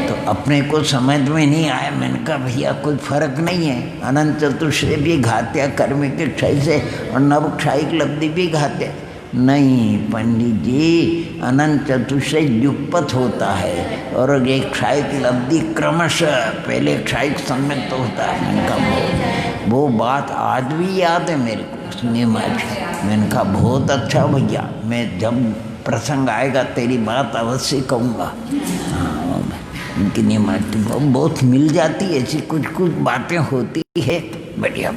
तो अपने को समझ में नहीं आया। मैंने कहा भैया कोई फर्क नहीं है, अनंत चतुष्टय भी घात्या कर्म के क्षय से और नवक्षायिक लब्धि भी घात्या। नहीं पंडित जी, अनंत चतुष्टय युगपथ होता है और एक क्षायिक लब्धि क्रमशः पहले क्षायिक सम्यक्त होता है। मैंने कहा वो बात आज भी याद है मेरे को, उसने मैंने कहा बहुत अच्छा भैया, मैं जब प्रसंग आएगा तेरी बात अवश्य कहूँगा। हाँ उनकी नियमात बहुत मिल जाती है, ऐसी कुछ कुछ बातें होती है। बढ़िया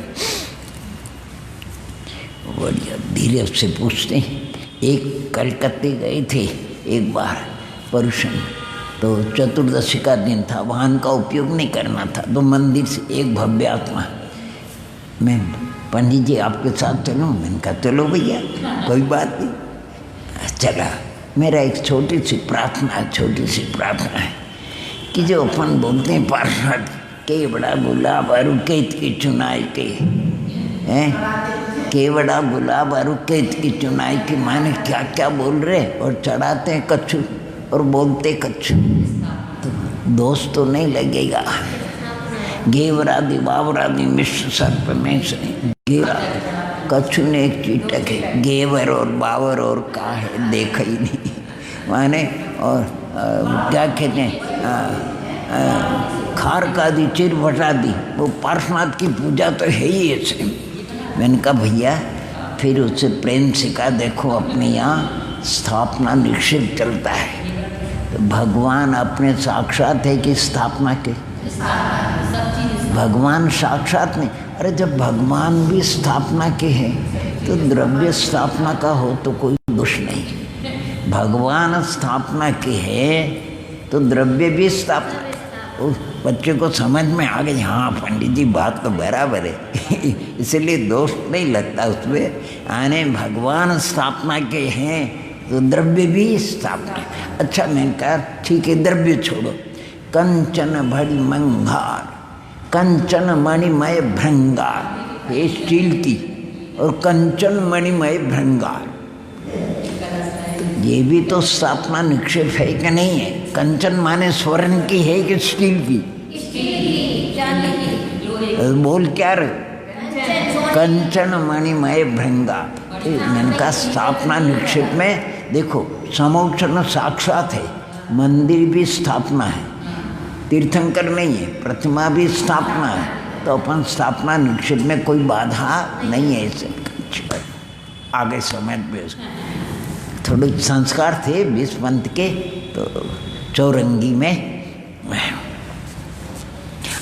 बढ़िया धीरे से पूछते हैं। एक कलकत्ते गए थे एक बार परुषण, तो चतुर्दशी का दिन था, वाहन का उपयोग नहीं करना था, तो मंदिर से एक भव्य आत्मा, मैं पंडित जी आपके साथ चलूँ? मैंने कहा चलो भैया कोई बात नहीं। चला। मेरा एक छोटी सी प्रार्थना है कि जो अपन बोलते हैं पार्षद के बड़ा गुलाब और के चुनाई के हैं केवड़ा गुलाब और केत की चुनाई की माने क्या क्या बोल रहे और चढ़ाते हैं कच्छू और बोलते कच्छू, तो दोस्त तो नहीं लगेगा। घेवरादि बावरादि मिश्र सर्प में से घेरा कच्छू ने एक चीटक है, घेवर और बावर और का है देखा ही नहीं माने। और क्या कहते हैं खार का दी चिर बटा दी, वो पार्श्वनाथ की पूजा तो है ही ऐसे। मैंने कहा भैया फिर उससे प्रेम सिखा, देखो अपने यहाँ स्थापना निक्षेप चलता है, तो भगवान अपने साक्षात है कि स्थापना के? भगवान साक्षात नहीं। अरे जब भगवान भी स्थापना के हैं तो द्रव्य स्थापना का हो तो कोई दोष नहीं। भगवान स्थापना के है तो द्रव्य भी स्थापना। उस बच्चे को समझ में आ गई, हाँ पंडित जी बात तो बराबर है इसलिए दोष नहीं लगता उसमें। आने भगवान स्थापना के हैं तो द्रव्य भी स्थापना। अच्छा मैंने कहा ठीक है द्रव्य छोड़ो, कंचन भड़ी मंगार, कंचन मणिमय भृंगार, ये स्टील की, और कंचन मणिमय भृंगार, ये भी तो स्थापना निक्षेप है कि नहीं है? कंचन माने स्वर्ण की है कि स्टील की? बोल क्या रहे? कंचन मणिमय भृंगार। मैंने कहा स्थापना निक्षेप में देखो समोक्षण साक्षात है, मंदिर भी स्थापना है, तीर्थंकर नहीं है, प्रतिमा भी स्थापना है, तो अपन स्थापना निक्षेप में कोई बाधा नहीं है। इसे आगे समझ में थोड़े संस्कार थे विश्वंत के, तो चौरंगी में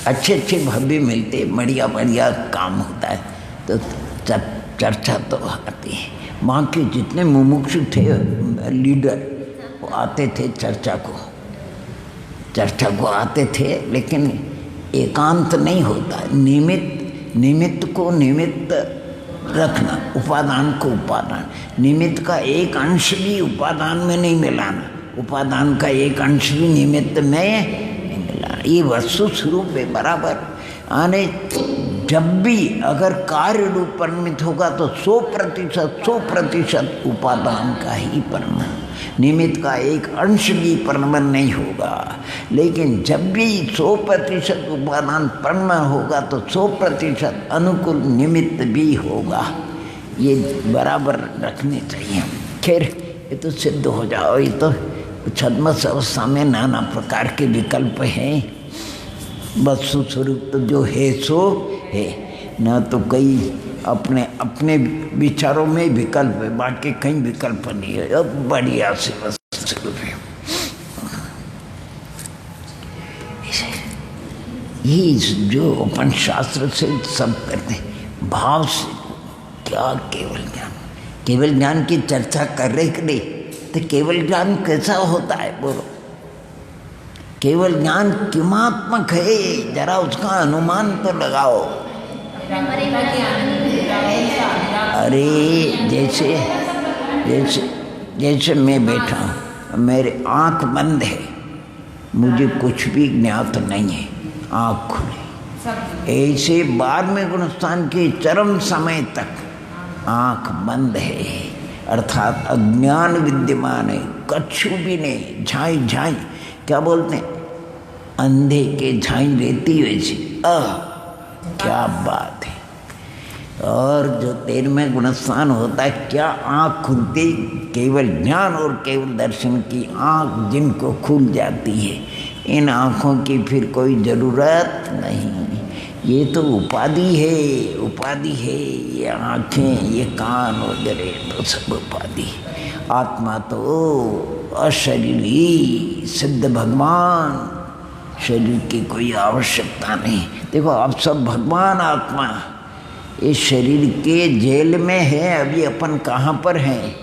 अच्छे अच्छे भव्य मिलते, बढ़िया बढ़िया काम होता है, तो चर्चा तो आती है। वहाँ के जितने मुमुक्षु थे लीडर वो आते थे चर्चा को आते थे, लेकिन एकांत नहीं होता। निमित्त को निमित्त रखना, उपादान को उपादान, निमित्त का एक अंश भी उपादान में नहीं मिलाना, उपादान का एक अंश भी निमित्त में नहीं मिलाना। ये वस्तु स्वरूप है बराबर। आने जब भी अगर कार्य रूप परिणमित होगा तो 100% उपादान का ही परिणमन, निमित्त का एक अंश भी परिणमन नहीं होगा। लेकिन जब भी 100% उपादान परिणमन होगा तो 100% अनुकूल निमित्त भी होगा। ये बराबर रखने चाहिए। खैर ये तो सिद्ध हो जाओ। ये तो छद्मस अवस्था में नाना प्रकार के विकल्प हैं। वस्तु स्वरूप तो जो है सो है, न तो कई अपने अपने विचारों में विकल्प है, बाकी कहीं विकल्प नहीं है। अब बढ़िया से वस्तु स्वरूप है। ये जो अपन शास्त्र से सब करते हैं भाव से, क्या केवल ज्ञान की चर्चा कर रहे कि नहीं? तो केवल ज्ञान कैसा होता है बोलो? केवल ज्ञान किमात्मक है, जरा उसका अनुमान तो लगाओ। अरे जैसे मैं बैठा हूँ, मेरे आँख बंद है, मुझे कुछ भी ज्ञात नहीं है, आँख खुली। ऐसे बाद में गुणस्थान के चरम समय तक आँख बंद है, अर्थात अज्ञान विद्यमान है, कछु भी नहीं, झाई झाई क्या बोलते हैं, अंधे के झाई रहती वैसी। क्या बात है। और जो 13वें गुणस्थान होता है, क्या आँख खुलती, केवल ज्ञान और केवल दर्शन की आँख जिनको खुल जाती है, इन आँखों की फिर कोई ज़रूरत नहीं। ये तो उपाधि है, ये आँखें, ये कान वगैरह तो सब उपाधि। आत्मा तो अशरीरी सिद्ध भगवान, शरीर की कोई आवश्यकता नहीं। देखो आप सब भगवान आत्मा इस शरीर के जेल में है। अभी अपन कहाँ पर हैं?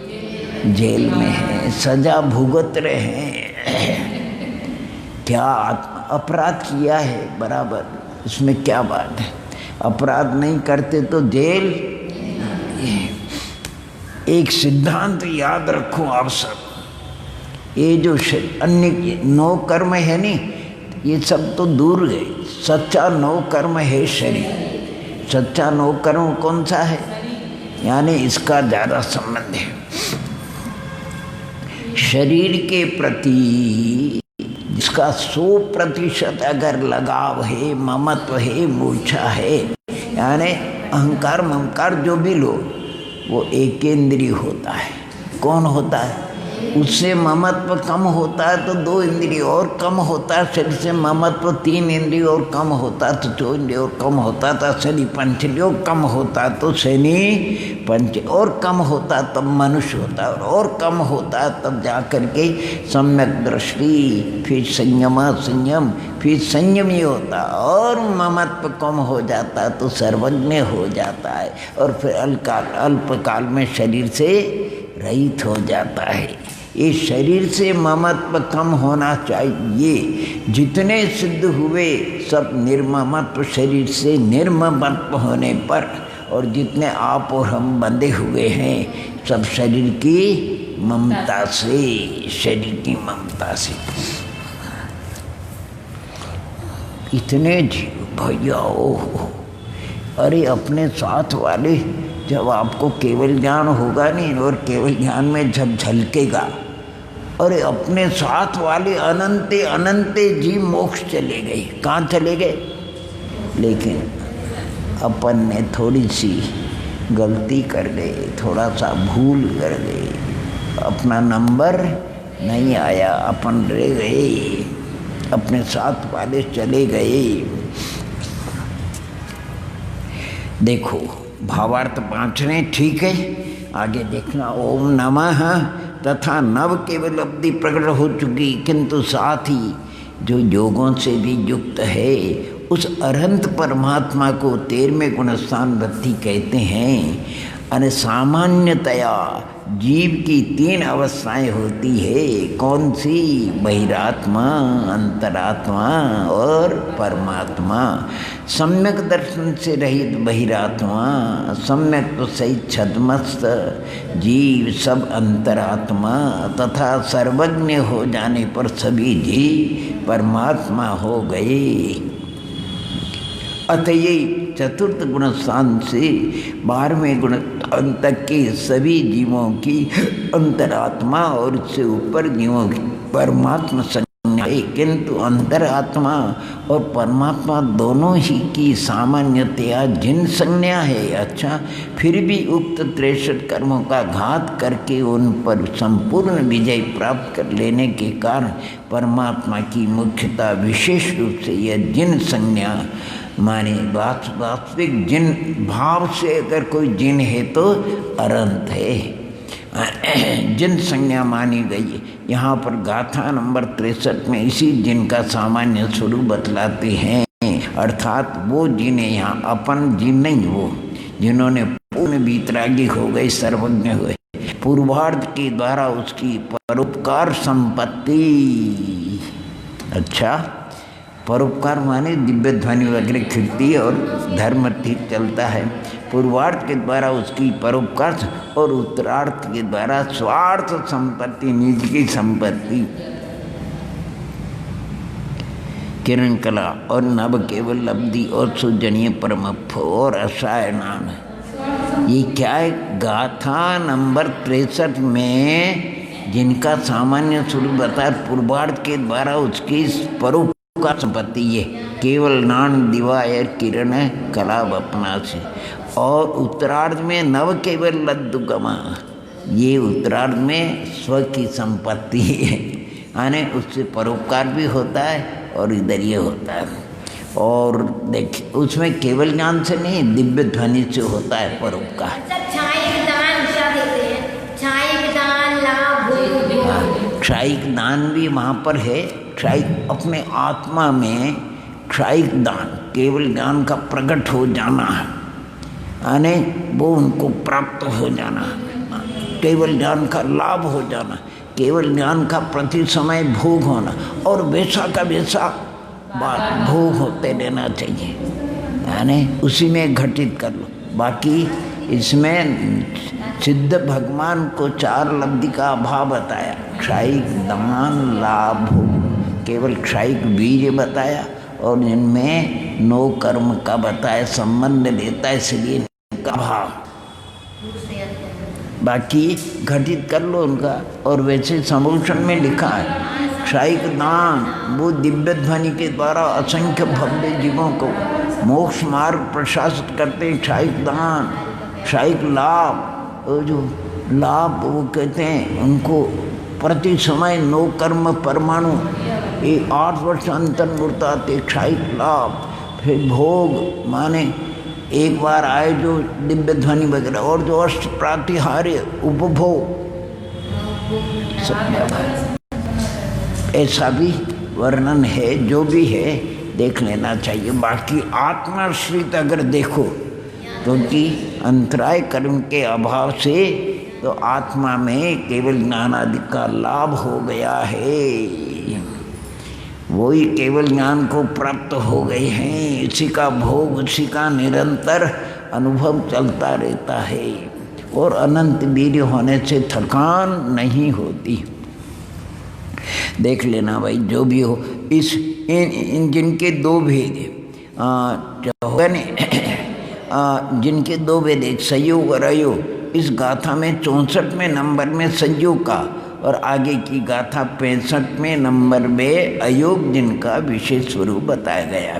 जेल में है, सजा भुगत रहे हैं। क्या अपराध किया है बराबर, इसमें क्या बात है? अपराध नहीं करते तो जेल। एक सिद्धांत याद रखो आप सब, ये जो अन्य 9 कर्म है नहीं, ये सब तो दूर है। सच्चा 9 कर्म है शरीर। सच्चा 9 कर्म कौन सा है? यानी इसका ज़्यादा संबंध है। शरीर के प्रति जिसका 100% अगर लगाव है, ममत्व है, मूर्छा है, यानी अहंकार ममकार जो भी लो, वो एकेंद्रीय होता है। कौन होता है? उससे ममत्व कम होता है तो 2 इंद्रिय और कम होता है, शरीर से ममत्व 3 इंद्रिय और कम होता है तो 4 इंद्रिय और कम होता था, शनि पंचलियों कम होता तो शनि पंच और कम होता तब मनुष्य होता और कम होता तब जा कर के सम्यक दृष्टि, फिर संयम, फिर संयम ही होता और ममत्व कम हो जाता तो सर्वज्ञ हो जाता है और फिर अल्पकाल में शरीर से रहित हो जाता है। ये शरीर से ममत्व कम होना चाहिए। जितने सिद्ध हुए सब निर्ममत्व शरीर से निर्ममत्व होने पर, और जितने आप और हम बंधे हुए हैं सब शरीर की ममता से, शरीर की ममता से। इतने जीव भैया ओहो, अरे अपने साथ वाले जब आपको केवल ज्ञान होगा नहीं और केवल ज्ञान में जब झलकेगा, अरे अपने साथ वाले अनंते अनंते जीव मोक्ष चले गए। कहाँ चले गए? लेकिन अपन ने थोड़ी सी गलती कर गए, थोड़ा सा भूल कर गए, अपना नंबर नहीं आया, अपन रह गए, अपने साथ वाले चले गए। देखो भावार्थ 5 ने, ठीक है, आगे देखना। ओम नमः तथा नव केवल अवधि प्रकट हो चुकी, किंतु साथ ही जो योगों से भी युक्त है उस अनंत परमात्मा को 13वें गुणस्थान वृत्ति कहते हैं। अरे सामान्यतया जीव की 3 अवस्थाएं होती है। कौन सी? बहिरात्मा, अंतरात्मा और परमात्मा। सम्यक दर्शन से रहित बहिरात्मा, सम्यक तो सहित छद्मस्त जीव सब अंतरात्मा, तथा सर्वज्ञ हो जाने पर सभी जीव परमात्मा हो गए। अतः चतुर्थ गुणस्थान से 12वें गुणस्थान तक के सभी जीवों की अंतरात्मा और उससे ऊपर जीवों की परमात्मा संज्ञा है, किंतु अंतरात्मा और परमात्मा दोनों ही की सामान्यतया जिन संज्ञा है। अच्छा, फिर भी उक्त 63 कर्मों का घात करके उन पर संपूर्ण विजय प्राप्त कर लेने के कारण परमात्मा की मुख्यता विशेष रूप से यह जिन संज्ञा माने वास्तविक जिन भाव से अगर कोई जिन है तो अनंत है, जिन संज्ञा मानी गई। यहाँ पर गाथा नंबर 63 में इसी जिन का सामान्य स्वरूप बतलाते हैं, अर्थात वो जिन है, यहाँ अपन जिन नहीं, वो जिन्होंने पूर्ण वीतरागी हो गए, सर्वज्ञ हुए, पूर्वार्ध के द्वारा उसकी परोपकार संपत्ति। अच्छा, परोपकार माने दिव्य ध्वनि वगैरह खिलती है और धर्म ठीक चलता है। पूर्वार्थ के द्वारा उसकी परोपकार और उत्तरार्थ के द्वारा स्वार्थ संपत्ति, निज की संपत्ति, किरण कला और नव केवल अवधि और सुजनीय परमत्व और रसायनान। ये क्या है? गाथा नंबर 63 में जिनका सामान्य स्वरूप बताया, पूर्वार्थ के द्वारा उसकी परोपकार का संपत्ति ये केवल नान दिवा किरण कला अपना से, और उत्तरार्ध में नव केवल लद्दुगमा, ये उत्तरार्ध में स्व की संपत्ति है, यानी उससे परोपकार भी होता है और इधर ये होता है। और देखिए उसमें केवल ज्ञान से नहीं, दिव्य ध्वनि से होता है परोपकार। क्षायिक दान भी वहाँ पर है। क्षायिक अपने आत्मा में क्षायिक दान, केवल ज्ञान का प्रकट हो जाना है, यानी वो उनको प्राप्त हो जाना, केवल ज्ञान का लाभ हो जाना, केवल ज्ञान का प्रति समय भोग होना, और वैसा का वैसा बात भोग होते रहना चाहिए, यानी उसी में घटित कर लो। बाकी इसमें सिद्ध भगवान को 4 लब्धि का अभाव बताया, क्षायिक दान लाभ, केवल क्षायिक वीर्य बताया, और इनमें 9 कर्म का बताया, संबंध लेता है, इसलिए इनका अभाव। बाकी घटित कर लो उनका। और वैसे समूषण में लिखा है क्षायिक दान, वो दिव्य ध्वनि के द्वारा असंख्य भव्य जीवों को मोक्ष मार्ग प्रशासित करते हैं। क्षायिक दान, क्षायिक लाभ, वो जो लाभ वो कहते हैं उनको प्रति समय 9 कर्म परमाणु, ये 8 वर्ष अंतर मुर्ताते क्षायिक लाभ। फिर भोग माने एक बार आए जो दिव्य ध्वनि वगैरह, और जो अष्ट प्रातिहार्य उपभोग सब ऐसा भी वर्णन है। जो भी है देख लेना चाहिए। बाकी आत्माश्रित अगर देखो तो कि अंतराय कर्म के अभाव से तो आत्मा में केवल ज्ञानादि का लाभ हो गया है, वही केवल ज्ञान को प्राप्त हो गए हैं। इसी का भोग, उसी का निरंतर अनुभव चलता रहता है और अनंत वीर्य होने से थकान नहीं होती। देख लेना भाई जो भी हो। इस इन जिनके 2 भेद जिनके 2 भेद, एक संयोग और अयोग। इस गाथा में 64वें नंबर में संयोग का और आगे की गाथा 65वें नंबर में अयोग जिनका विशेष स्वरूप बताया गया।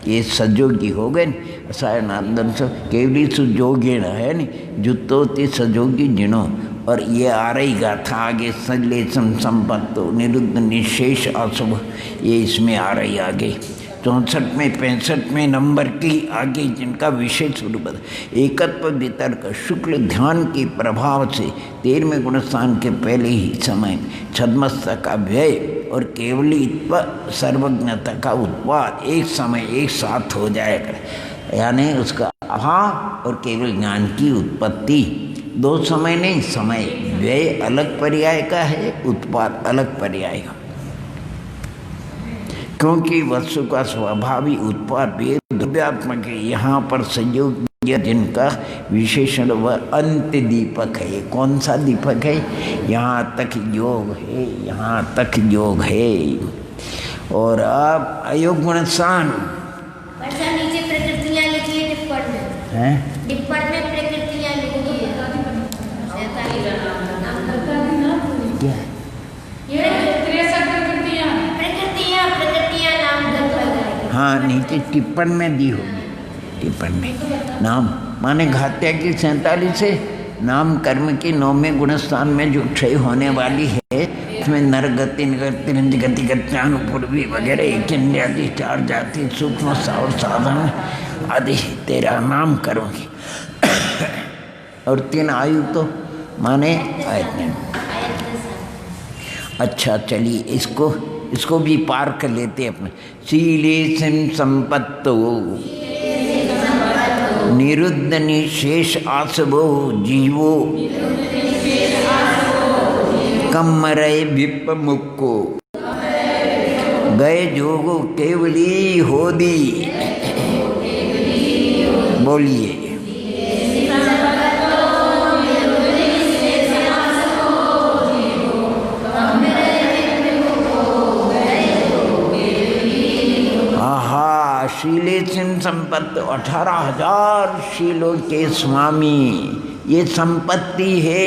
ये सजोगी हो गए सायनादन से केवली सुजोगेण है नी जुत्तोति सजोगी जिनो। और ये आ रही गाथा आगे संलेषम संपत्तो निरुद्ध निशेष अशुभ, ये इसमें आ रही आगे 64वें 65वें नंबर की आगे जिनका विशेष स्वरूप एकत्व वितर्क शुक्ल ध्यान के प्रभाव से 13वें गुणस्थान के पहले ही समय छद्मस्ता का व्यय और केवलित्व सर्वज्ञता का उत्पाद एक समय एक साथ हो जाएगा। यानी उसका अभाव और केवल ज्ञान की उत्पत्ति 2 समय नहीं, समय व्यय अलग पर्याय का है, उत्पाद अलग पर्याय का। क्योंकि वस्तु का स्वाभाविक उत्पाद भी द्रव्यात्मक है। यहाँ पर संयोग जिनका विशेषण वह अंत दीपक है। कौन सा दीपक है? यहाँ तक योग है, यहाँ तक योग है। और अब अयोग गुणसान नीचे प्रकृतियाँ लिखी है टिप्पण में, हैं? टिप्पण में प्रकृतियाँ लिखी है। क्या? ये 63 प्रकृतियाँ नाम दर्पण। हाँ नीचे टिप्पण में दी होगी, टिप्पण में नाम माने घात्या की 47 से नाम कर्म की 9वें गुणस्थान में जो क्षय होने वाली है उसमें नरगति निगति गति गत्यानुपूर्वी वगैरह एक आदि 4 जाति सूक्ष्म और साधन आदि 13 नाम करूँगी। और 3 आयु तो माने आयतन। अच्छा चलिए इसको भी पार कर लेते अपने। शीले संपत्तो निरुद्ध निशेष आसवो जीवो कम्मरय विप मुक्को गए जोगो केवली होदी। बोलिए शीले संपत्ति 18,000 शीलों के स्वामी। ये संपत्ति है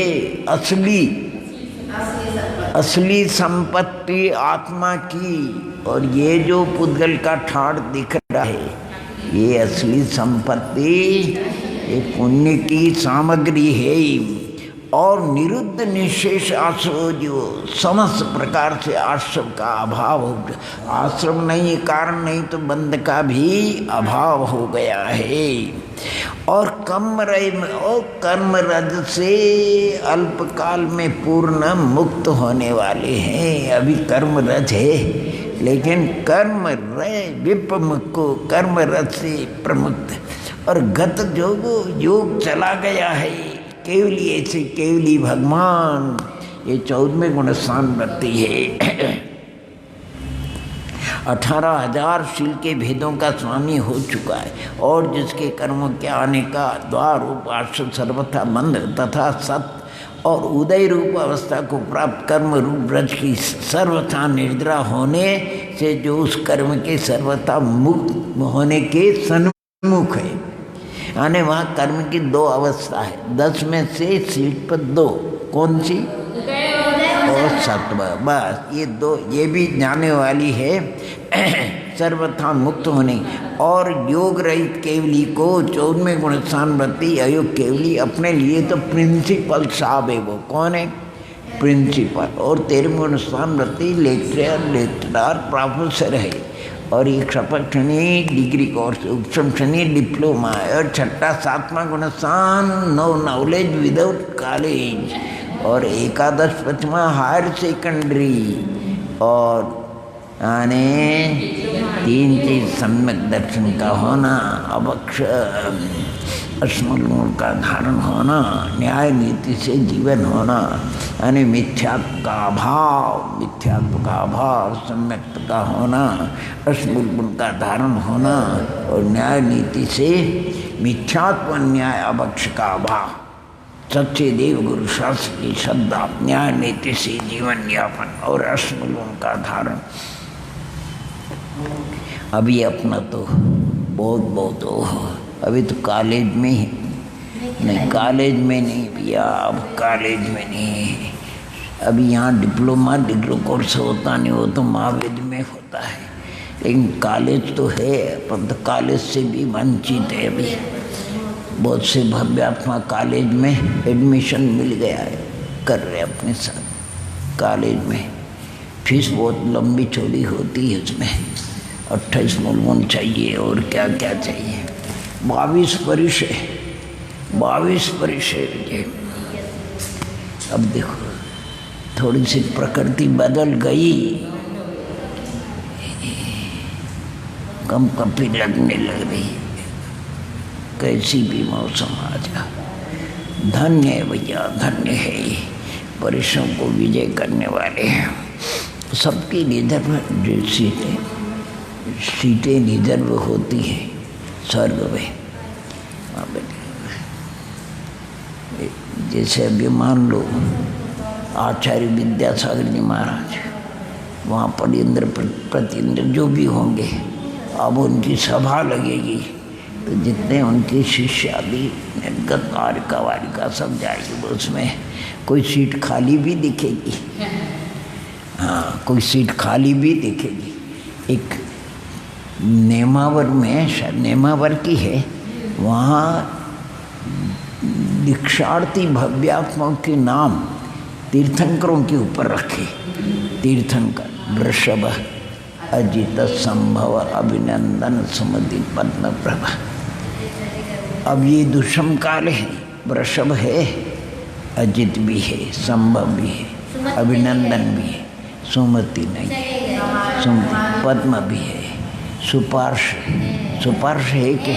असली संपत्ति आत्मा की। और ये जो पुद्गल का ठाड़ दिख रहा है ये असली संपत्ति, ये पुण्य की सामग्री है। और निरुद्ध निशेष आश्रव जो समस्त प्रकार से आश्रम का अभाव हो गया। आश्रम नहीं कारण नहीं तो बंध का भी अभाव हो गया है। और कर्म रज से अल्पकाल में पूर्ण मुक्त होने वाले हैं। अभी कर्म रज है लेकिन कर्म रय विपमुख को कर्म रज से प्रमुक्त। और गत योग चला गया है केवली ऐसे केवली भगवान। ये 14वें गुणस्थान रखती है। 18,000 शील के भेदों का स्वामी हो चुका है। और जिसके कर्मों के आने का द्वार रूप आश्रम सर्वथा बंध तथा सत्य और उदय रूप अवस्था को प्राप्त कर्म रूप ब्रज की सर्वथा निद्रा होने से जो उस कर्म के सर्वथा मुक्त होने के सन्मुख है। यानी वहाँ कर्म की 2 अवस्था है, 10 में से सीट पर 2, कौन सी? और सत्व, बस ये 2, ये भी जाने वाली है सर्वथा मुक्त होने। और योग रहित केवली को 14वें गुण स्थान वृत्ति अयोग केवली अपने लिए तो प्रिंसिपल साहब है, वो कौन है? प्रिंसिपल। और 13वें गुण स्थान वृत्ति लेक्चरर प्रोफेसर है। और एक सपक्षणी डिग्री कोर्स, उपसमक्षणी डिप्लोमा है। और 6ठा 7वां गुण स्थान नो नॉलेज विदाउट कॉलेज। और 11 5वां हायर सेकेंडरी। और यानी 3 चीज सम्यक दर्शन का होना, अवक्ष अस्मूल का धारण होना, न्याय नीति से जीवन होना, यानी मिथ्यात्व का अभाव, सम्यक्त का होना, अस्मूल का धारण होना और न्याय नीति से मिथ्यात्व न्याय अवक्ष का अभाव, सच्चे देव गुरु शास्त्र की श्रद्धा, न्याय नीति से जीवन यापन और अस्मूल का धारण। अभी अपना तो बहुत हो, अभी तो कॉलेज में ही नहीं, कॉलेज में नहीं भैया, अब कॉलेज में नहीं। अभी यहाँ डिप्लोमा डिग्री कोर्स होता नहीं, वो तो महाविद्यालय में होता है। लेकिन कॉलेज तो है, पर तो कॉलेज से भी वंचित है। अभी बहुत से भव्यात्मा कॉलेज में एडमिशन मिल गया है, कर रहे अपने साथ कॉलेज में। फीस बहुत लंबी चौड़ी होती है, उसमें 28 मूल चाहिए और क्या क्या चाहिए। 22 वर्ष है, 22 वर्ष है मुझे। अब देखो थोड़ी सी प्रकृति बदल गई, कम कपी लगने लग रही, कैसी भी मौसम आ जा। धन्य है भैया, धन्य है ये, परिश्रम को विजय करने वाले हैं। सबकी रिजर्व सीटें रिजर्व होती हैं स्वर्ग में। जैसे अभी मान लो आचार्य विद्यासागर जी महाराज, वहाँ पर इंद्र प्रतिन्द्र जो भी होंगे, अब उनकी सभा लगेगी तो जितने उनके शिष्य आदि निर्गत वारिका वारिका सब जाएगी, उसमें कोई सीट खाली भी दिखेगी। हाँ, कोई सीट खाली भी दिखेगी। एक नेमावर में, शायद नेमावर की है, वहाँ दीक्षार्थी भव्यात्माओं के नाम तीर्थंकरों के ऊपर रखे। तीर्थंकर वृषभ, अजित, संभव, अभिनंदन, सुमति, पद्म प्रभा। अब ये दुष्म काल है, वृषभ है, अजित भी है, संभव भी है, अभिनंदन भी है, सुमति नहीं, सुमति पद्म भी है, सुपार्श है कि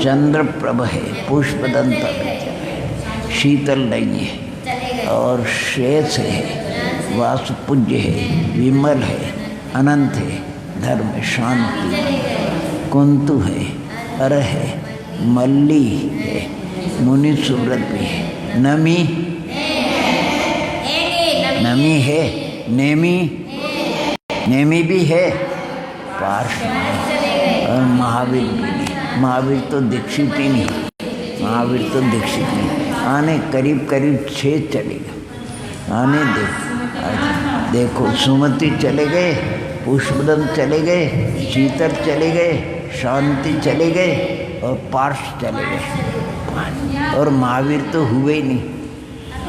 चंद्रप्रभ है, पुष्पदंत है, शीतल नहीं है, और शेष है, वासुपूज्य है, विमल है, अनंत है, धर्म, शांति, कुंतु है, अर है, मल्ली है, मुनि सुव्रत भी है, नमी है, नेमी भी है, पार्श और महावीर भी नहीं। महावीर तो दीक्षित ही नहीं, महावीर तो दीक्षित नहीं। आने करीब 6 चलेगा, आने देखो सुमति चले गए, पुष्पदंत चले गए, शीतल चले गए, शांति चले गए और पार्श चले गए। और महावीर तो हुए ही नहीं,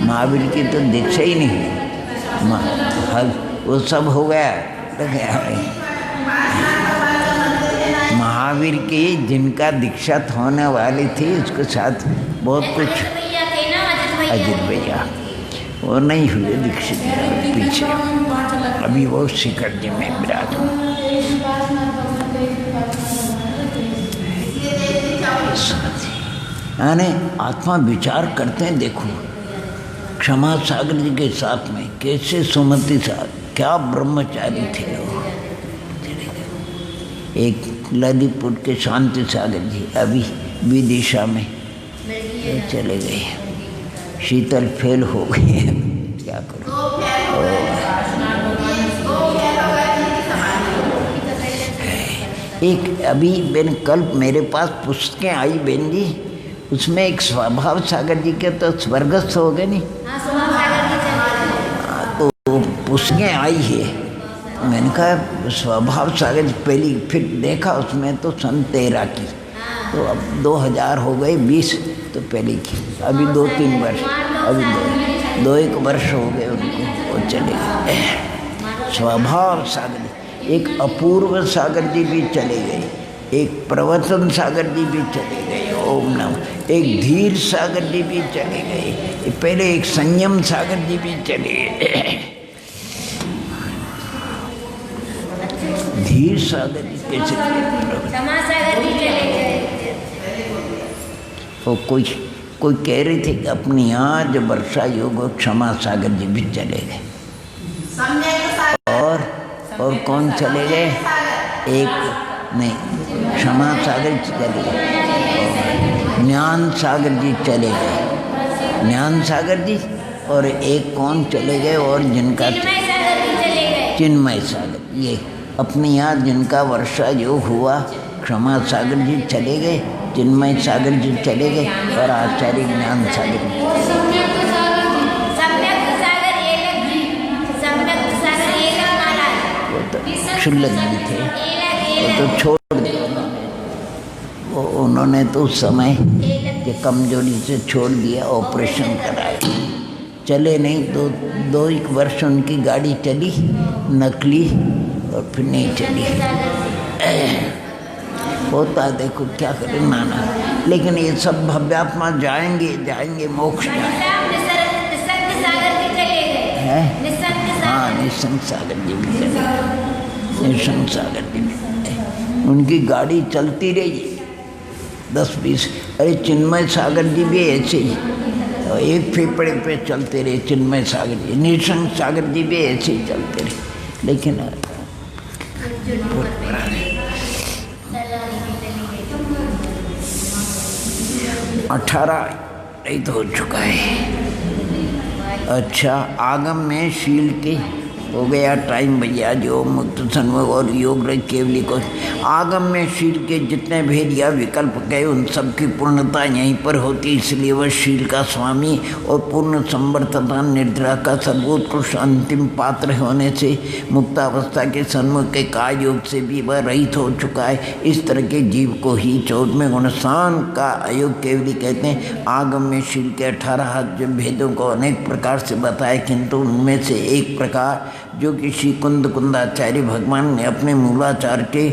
महावीर की तो दीक्षा ही नहीं। वो सब हो गया तो गया। महावीर की जिनका दीक्षात होने वाली थी, उसके साथ बहुत कुछ, अजित भैया वो नहीं हुए दीक्षित पीछे। अभी वो शिखर जी में विराजमान। यानी आत्मा विचार करते हैं। देखो क्षमा सागर जी के साथ में कैसे सुमति सागर, क्या ब्रह्मचारी थे वो। एक ललितपुर के शांति सागर जी अभी विदिशा में चले गए, शीतल फेल हो गए, क्या करो। एक अभी मैंने कल मेरे पास पुस्तकें आई बहन जी, उसमें एक स्वभाव सागर जी के तो स्वर्गस्थ हो गए नहीं, हाँ स्वभाव सागर जी चले गए। तो पुस्तकें आई है। मैंने कहा स्वभाव सागर जी पहली, फिर देखा उसमें तो सन 13 की, तो अब 2000 हो गए 20, तो पहले की अभी 2-3 वर्ष, अभी 2-1 वर्ष हो गए उनको, वो चले गए। स्वभाव सागर जी, एक अपूर्व सागर जी भी चले गए, एक प्रवचन सागर जी भी चले गए, ओम नमः, एक धीर सागर जी भी चले गए, पहले एक संयम सागर जी भी चले गए, धीर सागर जी कैसे क्षमा सागर जी चले गए। वो कोई कह रहे थे कि अपनी आज वर्षा योग क्षमा सागर जी भी चले गए। और कौन चले गए? एक नहीं, क्षमा सागर जी चले गए, ज्ञान सागर जी चले गए, ज्ञान सागर जी, और एक कौन चले गए और जिनका चिन्मय सागर जी चले गए। चिन्मय सागर, ये अपने यहाँ जिनका वर्षा योग हुआ, क्षमा सागर जी चले गए, चिन्मय सागर जी चले गए, और आचार्य ज्ञान सागर जी। सम्यक सागर एलक महाराज, वो तो क्षुल्लक जी थे, वो तो छोड़ दिया उन्होंने, वो उन्होंने तो उस समय के कमजोरी से छोड़ दिया, ऑपरेशन कराया, चले नहीं। 2-1 वर्ष उनकी गाड़ी चली नकली, और फिर नहीं चली। होता है, देखो क्या करें नाना, लेकिन ये सब भव्यात्मा जाएंगे मोक्ष निसंग सागर जी चले गए। है। हाँ, निसंग सागर जी भी चले गए, निसंग सागर जी भी, उनकी गाड़ी चलती रही 10-20। अरे चिन्मय सागर जी भी ऐसे ही, एक फेफड़े पे चलते रहे चिन्मय सागर जी, निसंग सागर जी भी ऐसे ही चलते रहे, लेकिन 18 नहीं तो हो चुका है। अच्छा, आगम में शील के हो गया टाइम भैया, जो मुक्त सन्मुख और योग केवली को आगम में शील के जितने भेद या विकल्प गए उन सब की पूर्णता यहीं पर होती, इसलिए वह शील का स्वामी और पूर्ण संवर्तता निद्रा का सर्वोत्कृष्ट अंतिम पात्र होने से मुक्तावस्था के सन्मुख के काय योग से भी वह रहित हो चुका है। इस तरह के जीव को ही 14वें गुणस्थान का अयोग केवली कहते हैं। आगम में शील के 18 भेदों को अनेक प्रकार से बताया, किंतु उनमें से एक प्रकार जो कि श्री कुंदाचार्य भगवान ने अपने मूलाचार के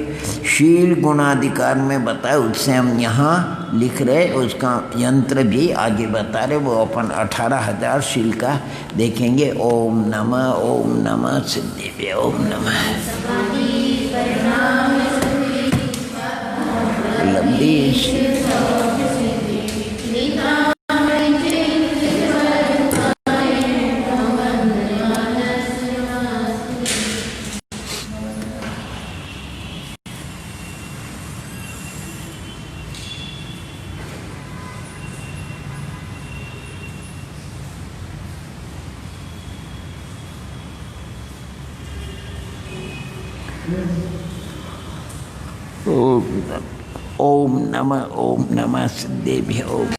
शील गुणाधिकार में बताया, उससे हम यहाँ लिख रहे, उसका यंत्र भी आगे बता रहे, वो अपन 18,000 शील का देखेंगे। ओम नमः सिद्धि, ओम नमः लंबी ओम नमः सिद्धि, ओम